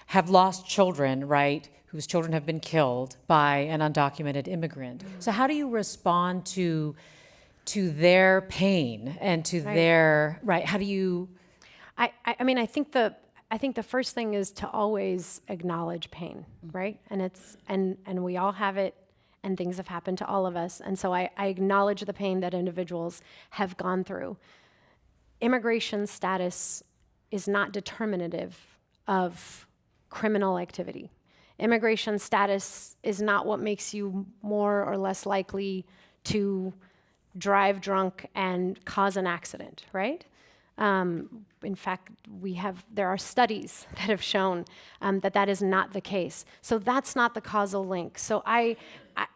have lost children, right, whose children have been killed by an undocumented immigrant? So how do you respond to their pain and to their, right, how do you? I mean, I think the first thing is to always acknowledge pain, right? And we all have it, and things have happened to all of us. And so I acknowledge the pain that individuals have gone through. Immigration status is not determinative of criminal activity. Immigration status is not what makes you more or less likely to drive drunk and cause an accident, right? In fact, there are studies that have shown that is not the case. So that's not the causal link. So I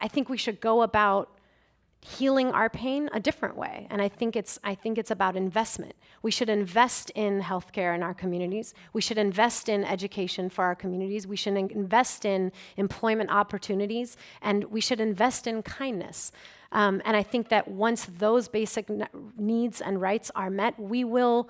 think we should go about healing our pain a different way. And I think it's about investment. We should invest in healthcare in our communities. We should invest in education for our communities. We should invest in employment opportunities, and we should invest in kindness. And I think that once those basic needs and rights are met, we will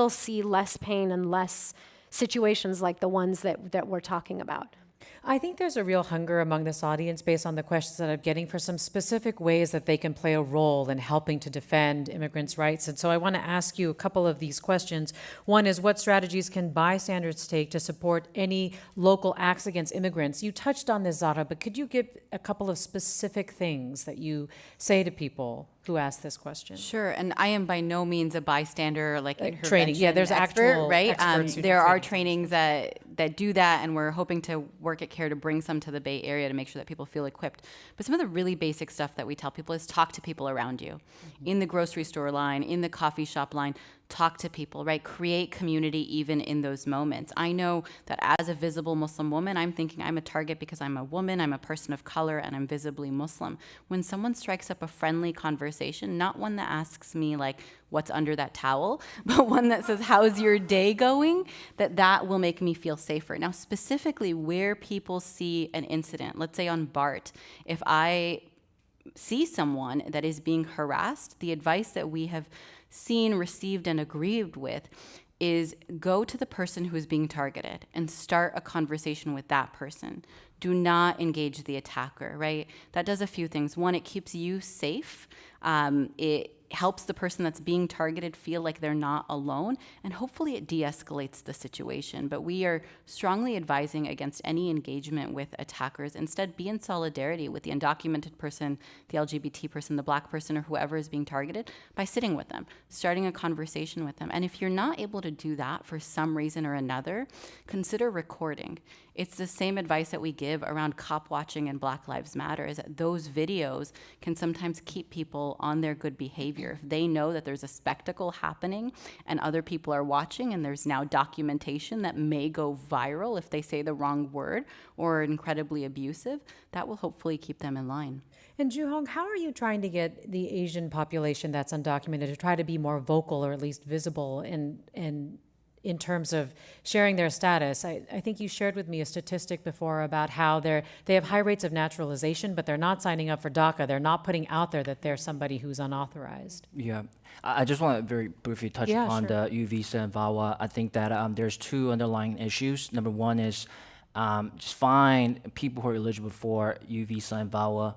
see less pain and less situations like the ones that we're talking about. I think there's a real hunger among this audience, based on the questions that I'm getting, for some specific ways that they can play a role in helping to defend immigrants' rights. And so I want to ask you a couple of these questions. One is, what strategies can bystanders take to support any local acts against immigrants? You touched on this, Zahra, but could you give a couple of specific things that you say to people who ask this question? Sure, and I am by no means a bystander, like intervention training. Yeah, there's expert, actual right? experts who do There are trainings. trainings that do that, and we're hoping to work at CARE to bring some to the Bay Area to make sure that people feel equipped. But some of the really basic stuff that we tell people is talk to people around you, in the grocery store line, in the coffee shop line. Talk to people, right? Create community even in those moments. I know that as a visible Muslim woman, I'm thinking I'm a target because I'm a woman, I'm a person of color, and I'm visibly Muslim. When someone strikes up a friendly conversation, not one that asks me like, what's under that towel, but one that says, how's your day going? That will make me feel safer. Now, specifically where people see an incident, let's say on BART, if I see someone that is being harassed, the advice that we have seen, received, and agreed with is go to the person who is being targeted and start a conversation with that person. Do not engage the attacker, right? That does a few things. One, it keeps you safe. It helps the person that's being targeted feel like they're not alone, and hopefully it de-escalates the situation. But we are strongly advising against any engagement with attackers. Instead, be in solidarity with the undocumented person, the LGBT person, the Black person, or whoever is being targeted by sitting with them, starting a conversation with them. And if you're not able to do that for some reason or another, consider recording. It's the same advice that we give around cop watching and Black Lives Matter, is that those videos can sometimes keep people on their good behavior. If they know that there's a spectacle happening and other people are watching, and there's now documentation that may go viral if they say the wrong word or are incredibly abusive, that will hopefully keep them in line. And Juhong, how are you trying to get the Asian population that's undocumented to try to be more vocal, or at least visible in terms of sharing their status? I think you shared with me a statistic before about how they have high rates of naturalization, but they're not signing up for DACA. They're not putting out there that they're somebody who's unauthorized. Yeah, I just want to very briefly touch Yeah, upon sure. the U visa and VAWA. I think that there's two underlying issues. Number one is just find people who are eligible for U visa and VAWA.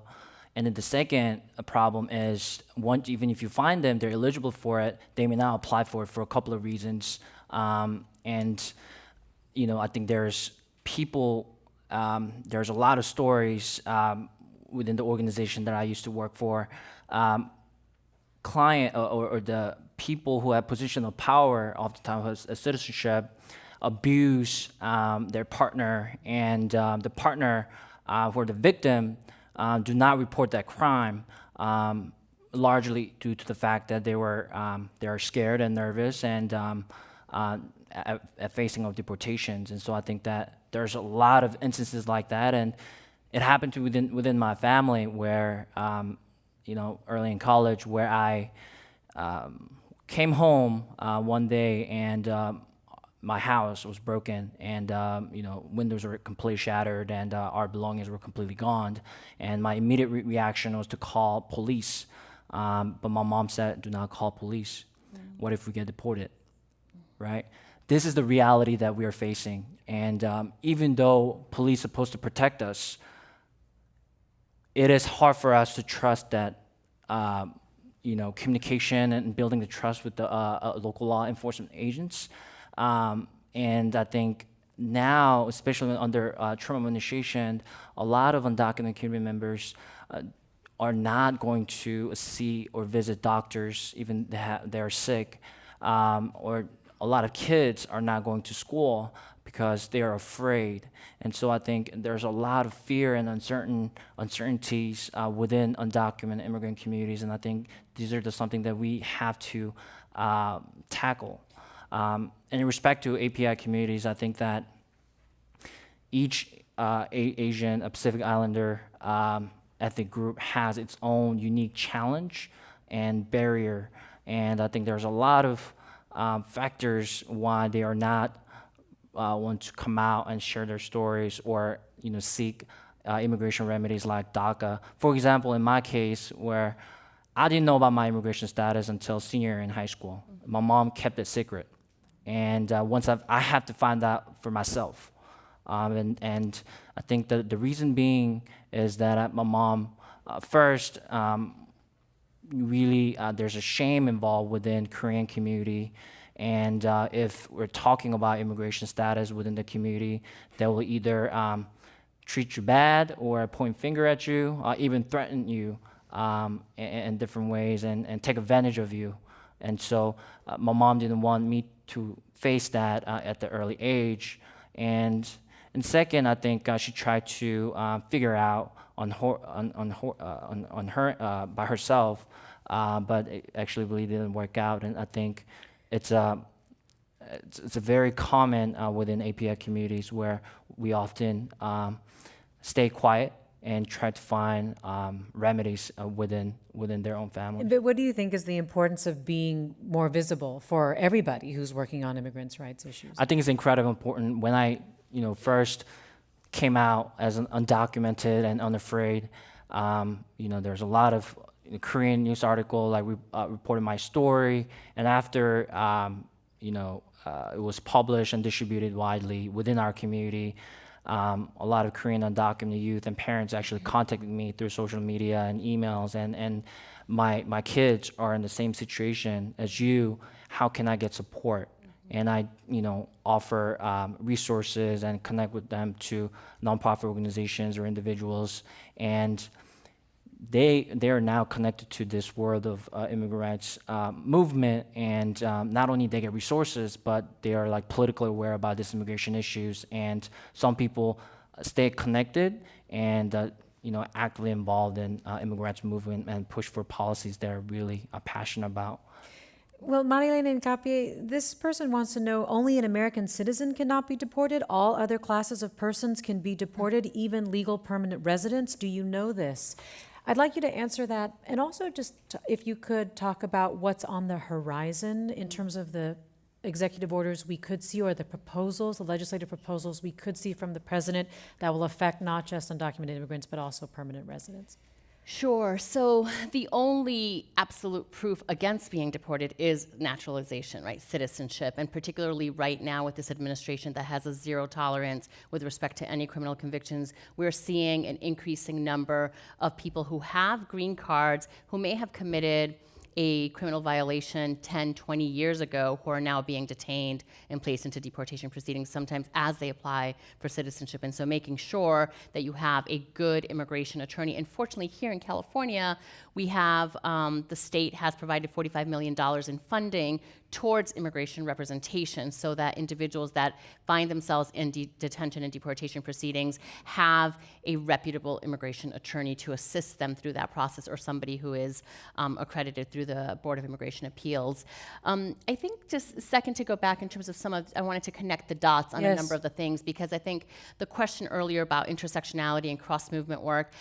And then the second problem is, even if you find them, they're eligible for it, they may not apply for it for a couple of reasons. And, you know, I think there's a lot of stories within the organization that I used to work for. Client or the people who have position of power, oftentimes a citizenship, abuse their partner, and the partner who are the victim do not report that crime, largely due to the fact that they are scared and nervous and at facing of deportations. And so I think that there's a lot of instances like that, and it happened to within my family where, you know, early in college, where I came home one day and my house was broken, and you know, windows were completely shattered, and our belongings were completely gone. And my immediate reaction was to call police, but my mom said, "Do not call police. What if we get deported?" Right? This is the reality that we are facing, and even though police are supposed to protect us, it is hard for us to trust that, you know, communication and building the trust with the local law enforcement agents. And I think now, especially under Trump administration, a lot of undocumented community members are not going to see or visit doctors even they're sick, or a lot of kids are not going to school because they are afraid. And so I think there's a lot of fear and uncertainties within undocumented immigrant communities, and I think these are just something that we have to tackle. And in respect to API communities, I think that each Asian, Pacific Islander ethnic group has its own unique challenge and barrier, and I think there's a lot of factors why they are not want to come out and share their stories or, you know, seek immigration remedies like DACA. For example, in my case, where I didn't know about my immigration status until senior year in high school. My mom kept it secret, and once I had to find out for myself. And I think the reason being is that my mom, first, really there's a shame involved within Korean community. And if we're talking about immigration status within the community, they will either treat you bad or point finger at you, even threaten you in different ways and take advantage of you. And so my mom didn't want me to face that at the early age. And second, I think she tried to figure out on her by herself, but it actually really didn't work out. And I think it's a very common within API communities where we often stay quiet and try to find remedies within their own family. But what do you think is the importance of being more visible for everybody who's working on immigrants' rights issues? I think it's incredibly important. When I first came out as an undocumented and unafraid, there's a lot of Korean news article like reported my story, and after it was published and distributed widely within our community, a lot of Korean undocumented youth and parents actually contacted me through social media and emails, and my kids are in the same situation as you. How can I get support? And I, offer resources and connect with them to nonprofit organizations or individuals, and they are now connected to this world of immigrant rights movement, and not only they get resources, but they are like politically aware about these immigration issues, and some people stay connected and actively involved in immigrant rights movement and push for policies they're really passionate about. Well, Marielena and Hincapié, this person wants to know only an American citizen cannot be deported. All other classes of persons can be deported, even legal permanent residents. Do you know this? I'd like you to answer that, and also just if you could talk about what's on the horizon in terms of the executive orders we could see, or the proposals, the legislative proposals we could see from the president that will affect not just undocumented immigrants, but also permanent residents. Sure. So the only absolute proof against being deported is naturalization, right? Citizenship. And particularly right now with this administration that has a zero tolerance with respect to any criminal convictions, we're seeing an increasing number of people who have green cards, who may have committed a criminal violation 10, 20 years ago, who are now being detained and placed into deportation proceedings, sometimes as they apply for citizenship. And so making sure that you have a good immigration attorney. And fortunately, here in California, we have, the state has provided $45 million in funding towards immigration representation so that individuals that find themselves in detention and deportation proceedings have a reputable immigration attorney to assist them through that process, or somebody who is accredited through the Board of Immigration Appeals. I think just a second to go back in terms of I wanted to connect the dots on a number of the things, because I think the question earlier about intersectionality and cross-movement work,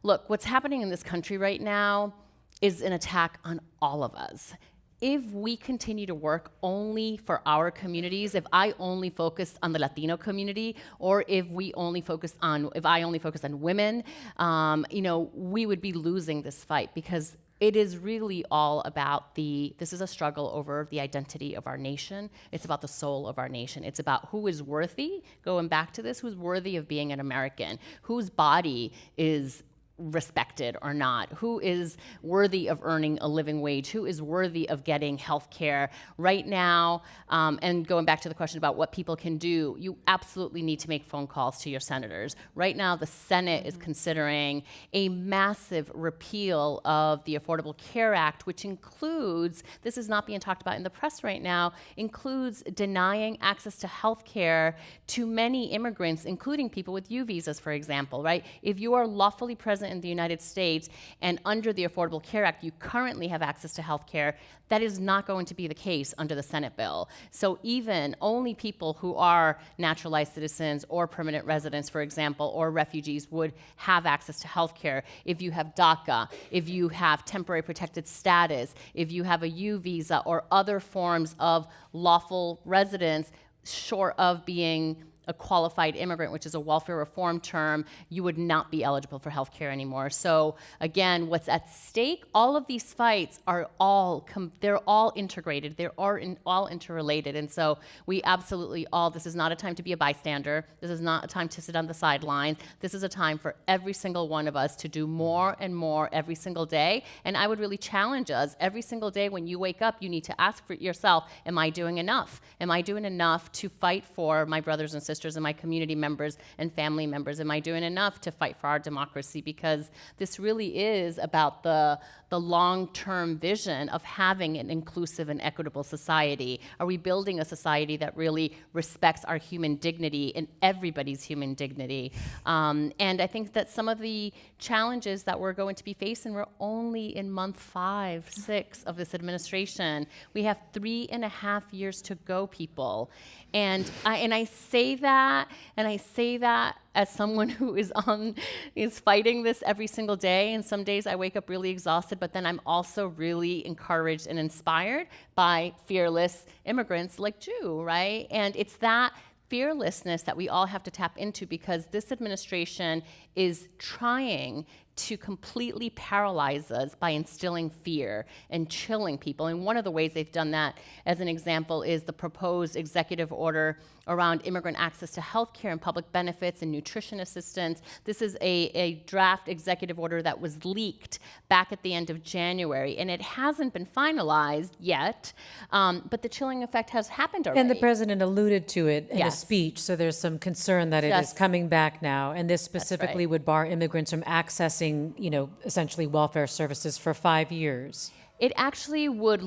look, what's happening in this country right now is an attack on all of us. If we continue to work only for our communities, if I only focused on the Latino community, or if I only focused on women, we would be losing this fight, because it is really all about this is a struggle over the identity of our nation. It's about the soul of our nation. It's about who is worthy, going back to this, who's worthy of being an American, whose body is respected or not, who is worthy of earning a living wage, who is worthy of getting health care. Right now, and going back to the question about what people can do, you absolutely need to make phone calls to your senators. Right now, the Senate is considering a massive repeal of the Affordable Care Act, which includes, this is not being talked about in the press right now, includes denying access to health care to many immigrants, including people with U visas, for example, right? If you are lawfully present in the United States and under the Affordable Care Act, you currently have access to health care, that is not going to be the case under the Senate bill. So even only people who are naturalized citizens or permanent residents, for example, or refugees would have access to health care. If you have DACA, if you have temporary protected status, if you have a U visa or other forms of lawful residence, short of being a qualified immigrant, which is a welfare reform term, you would not be eligible for health care anymore. So again, what's at stake, all of these fights are they're all integrated, they're all interrelated. And so we absolutely this is not a time to be a bystander. This is not a time to sit on the sidelines. This is a time for every single one of us to do more and more every single day. And I would really challenge us, every single day when you wake up, you need to ask for yourself, am I doing enough? Am I doing enough to fight for my brothers and sisters and my community members and family members? Am I doing enough to fight for our democracy? Because this really is about the long-term vision of having an inclusive and equitable society. Are we building a society that really respects our human dignity and everybody's human dignity? And I think that some of the challenges that we're going to be facing, we're only in month 5, 6 of this administration. We have 3.5 years to go, people. And I say that as someone who is fighting this every single day. And some days I wake up really exhausted, but then I'm also really encouraged and inspired by fearless immigrants like Ju, right? And it's that fearlessness that we all have to tap into, because this administration is trying to completely paralyze us by instilling fear and chilling people. And one of the ways they've done that, as an example, is the proposed executive order around immigrant access to health care and public benefits and nutrition assistance. This is a draft executive order that was leaked back at the end of January, and it hasn't been finalized yet, but the chilling effect has happened already. And the president alluded to it in a Yes. speech, so there's some concern that it is Yes. coming back now, and this specifically right. would bar immigrants from accessing, essentially welfare services for 5 years. It actually would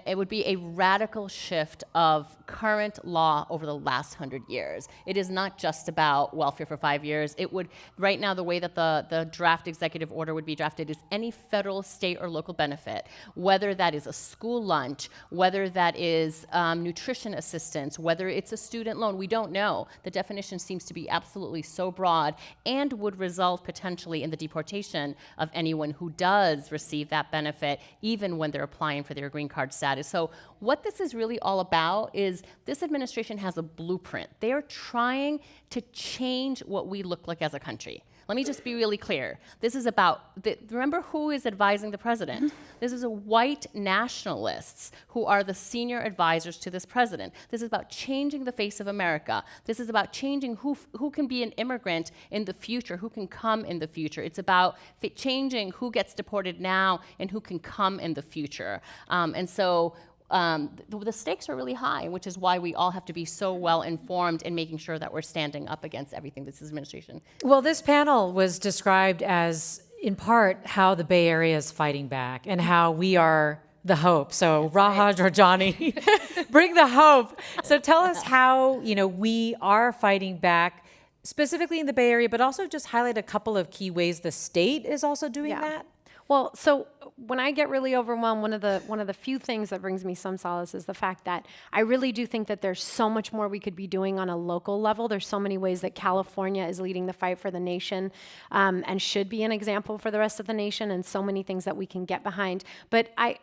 it would be a radical shift of current law over the last 100 years. It is not just about welfare for 5 years. It would, right now, the way that the draft executive order would be drafted is any federal, state, or local benefit, whether that is a school lunch, whether that is nutrition assistance, whether it's a student loan, we don't know. The definition seems to be absolutely so broad and would result potentially in the deportation of anyone who does receive that benefit, even when they're applying for their green card status. So what this is really all about is this administration has a blueprint. They are trying to change what we look like as a country. Let me just be really clear. This is about, remember who is advising the president? This is white nationalists who are the senior advisors to this president. This is about changing the face of America. This is about changing who can be an immigrant in the future, who can come in the future. It's about changing who gets deported now and who can come in the future. And so the stakes are really high, which is why we all have to be so well informed in making sure that we're standing up against everything this administration. Well, this panel was described as, in part, how the Bay Area is fighting back and how we are the hope. So Raha, Jorjani, bring the hope. So tell us how, we are fighting back, specifically in the Bay Area, but also just highlight a couple of key ways the state is also doing that. Well, so when I get really overwhelmed, one of the few things that brings me some solace is the fact that I really do think that there's so much more we could be doing on a local level. There's so many ways that California is leading the fight for the nation, and should be an example for the rest of the nation, and so many things that we can get behind. But I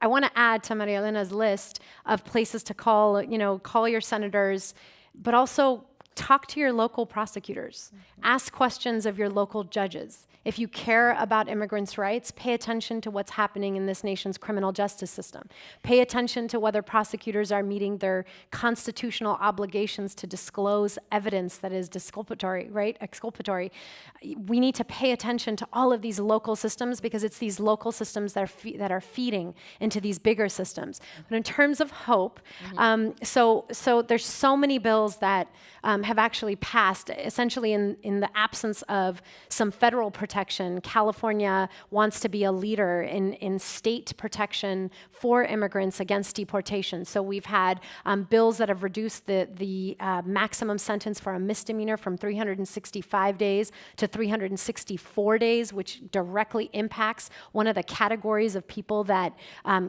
want to add to Marielena's list of places to call, call your senators, but also talk to your local prosecutors. Ask questions of your local judges. If you care about immigrants' rights, pay attention to what's happening in this nation's criminal justice system. Pay attention to whether prosecutors are meeting their constitutional obligations to disclose evidence that is exculpatory. We need to pay attention to all of these local systems, because it's these local systems that are feeding into these bigger systems. But in terms of hope, so there's so many bills that have actually passed, essentially in the absence of some federal protection. California wants to be a leader in state protection for immigrants against deportation. So we've had bills that have reduced the maximum sentence for a misdemeanor from 365 days to 364 days, which directly impacts one of the categories of people that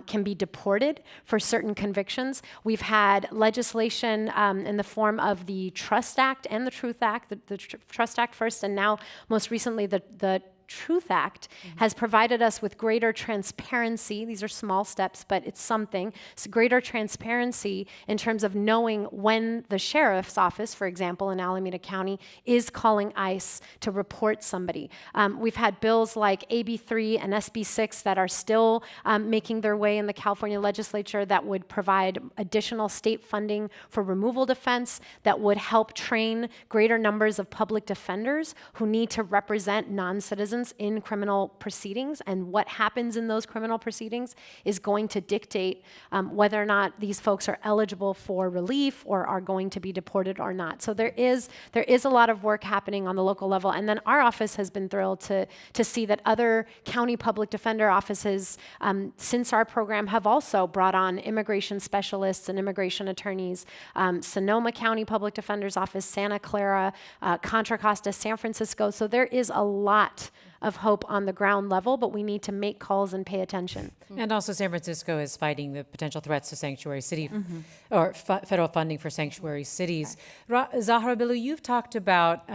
can be deported for certain convictions. We've had legislation in the form of the Trust Act and the Truth Act, the Trust Act first, and now most recently the Truth Act has provided us with greater transparency. These are small steps, but it's something. It's greater transparency in terms of knowing when the sheriff's office, for example, in Alameda County, is calling ICE to report somebody. We've had bills like AB3 and SB6 that are still making their way in the California legislature that would provide additional state funding for removal defense, that would help train greater numbers of public defenders who need to represent non-citizens in criminal proceedings. And what happens in those criminal proceedings is going to dictate whether or not these folks are eligible for relief or are going to be deported or not. So there is a lot of work happening on the local level. And then our office has been thrilled to see that other county public defender offices since our program have also brought on immigration specialists and immigration attorneys. Sonoma County Public Defender's Office, Santa Clara, Contra Costa, San Francisco. So there is a lot of hope on the ground level, but we need to make calls and pay attention. And also San Francisco is fighting the potential threats to sanctuary city or federal funding for sanctuary cities. Zahra, Billoo, you've talked about,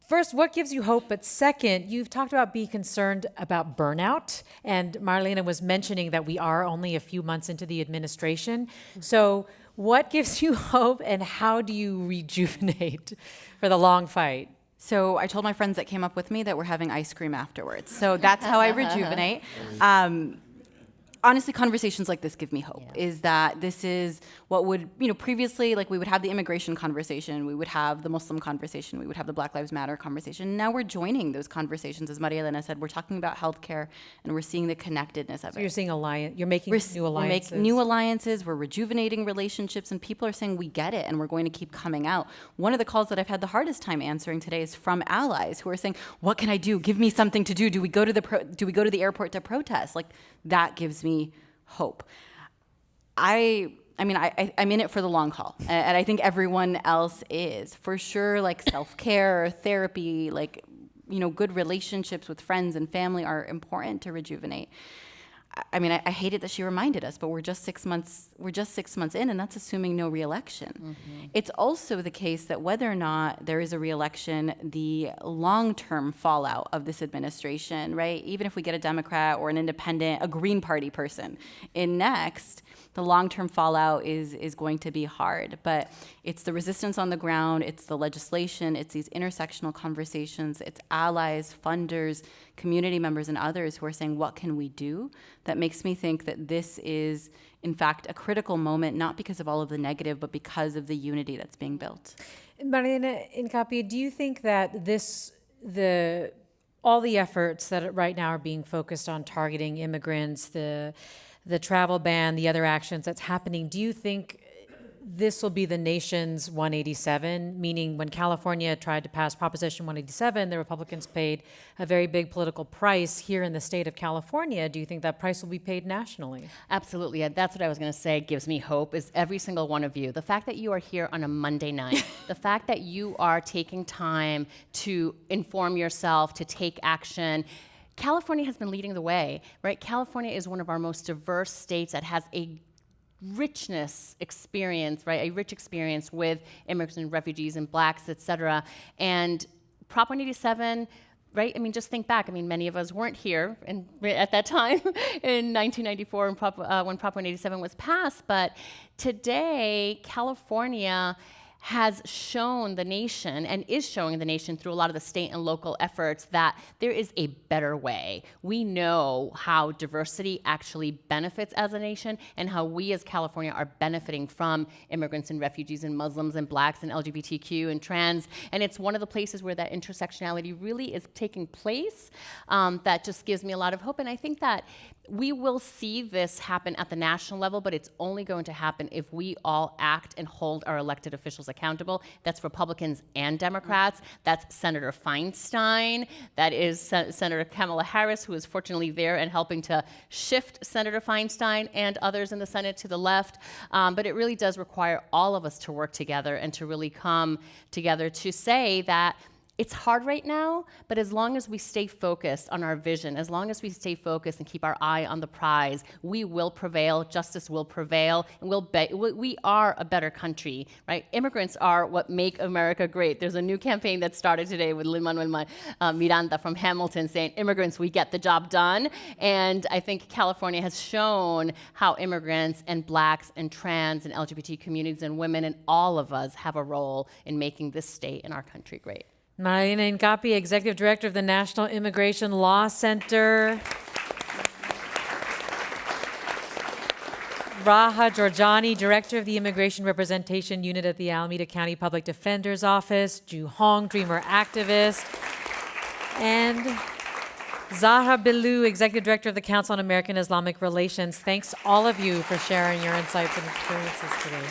first, what gives you hope? But second, you've talked about being concerned about burnout. And Marielena was mentioning that we are only a few months into the administration. So what gives you hope and how do you rejuvenate for the long fight? So I told my friends that came up with me that we're having ice cream afterwards. So that's how I rejuvenate. Honestly, conversations like this give me hope, is that this is what would, previously, like we would have the immigration conversation, we would have the Muslim conversation, we would have the Black Lives Matter conversation. Now we're joining those conversations. As Marielena said, we're talking about healthcare and we're seeing the connectedness of it. So you're seeing you're making new alliances. We're making new alliances, we're rejuvenating relationships, and people are saying we get it and we're going to keep coming out. One of the calls that I've had the hardest time answering today is from allies who are saying, what can I do? Give me something to do. Do we go to the airport to protest? Like, that gives me hope. I'm in it for the long haul, and I think everyone else is. For sure, like self-care, therapy, good relationships with friends and family are important to rejuvenate. I hate it that she reminded us, but we're just 6 months in, and that's assuming no re-election. It's also the case that whether or not there is a re-election, the long-term fallout of this administration, right? Even if we get a Democrat or an independent, a Green Party person in next, the long-term fallout is going to be hard. But it's the resistance on the ground, it's the legislation, it's these intersectional conversations, it's allies, funders, community members, and others who are saying, what can we do? That makes me think that this is, in fact, a critical moment, not because of all of the negative, but because of the unity that's being built. Marielena, Hincapié, do you think that all the efforts that right now are being focused on targeting immigrants, the travel ban, the other actions that's happening, do you think this will be the nation's 187, meaning when California tried to pass Proposition 187, the Republicans paid a very big political price here in the state of California. Do you think that price will be paid nationally? Absolutely. And that's what I was going to say gives me hope, is every single one of you. The fact that you are here on a Monday night, the fact that you are taking time to inform yourself, to take action. California has been leading the way, right? California is one of our most diverse states that has a richness experience, right? A rich experience with immigrants and refugees and blacks, et cetera. And Prop 187, right? Just think back. Many of us weren't here at that time in 1994 when Prop 187 was passed. But today, California has shown the nation and is showing the nation through a lot of the state and local efforts that there is a better way. We know how diversity actually benefits as a nation and how we as California are benefiting from immigrants and refugees and Muslims and blacks and LGBTQ and trans. And it's one of the places where that intersectionality really is taking place that just gives me a lot of hope. And I think that we will see this happen at the national level, but it's only going to happen if we all act and hold our elected officials accountable. That's Republicans and Democrats. That's Senator Feinstein. That is Senator Kamala Harris, who is fortunately there and helping to shift Senator Feinstein and others in the Senate to the left. But it really does require all of us to work together and to really come together to say that it's hard right now, but as long as we stay focused on our vision, as long as we stay focused and keep our eye on the prize, we will prevail, justice will prevail, and we are a better country, right? Immigrants are what make America great. There's a new campaign that started today with Lin-Manuel Miranda from Hamilton saying, immigrants, we get the job done. And I think California has shown how immigrants and blacks and trans and LGBT communities and women and all of us have a role in making this state and our country great. Marielena Hincapié, Executive Director of the National Immigration Law Center. Raha Jorjani, Director of the Immigration Representation Unit at the Alameda County Public Defender's Office. Ju Hong, Dreamer Activist. And Zahra Billoo, Executive Director of the Council on American-Islamic Relations. Thanks all of you for sharing your insights and experiences today.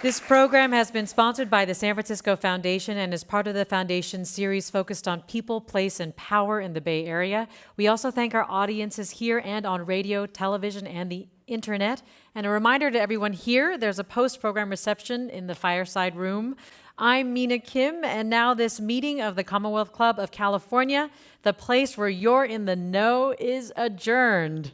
This program has been sponsored by the San Francisco Foundation and is part of the Foundation's series focused on people, place, and power in the Bay Area. We also thank our audiences here and on radio, television, and the internet. And a reminder to everyone here, there's a post-program reception in the fireside room. I'm Mina Kim, and now this meeting of the Commonwealth Club of California, the place where you're in the know, is adjourned.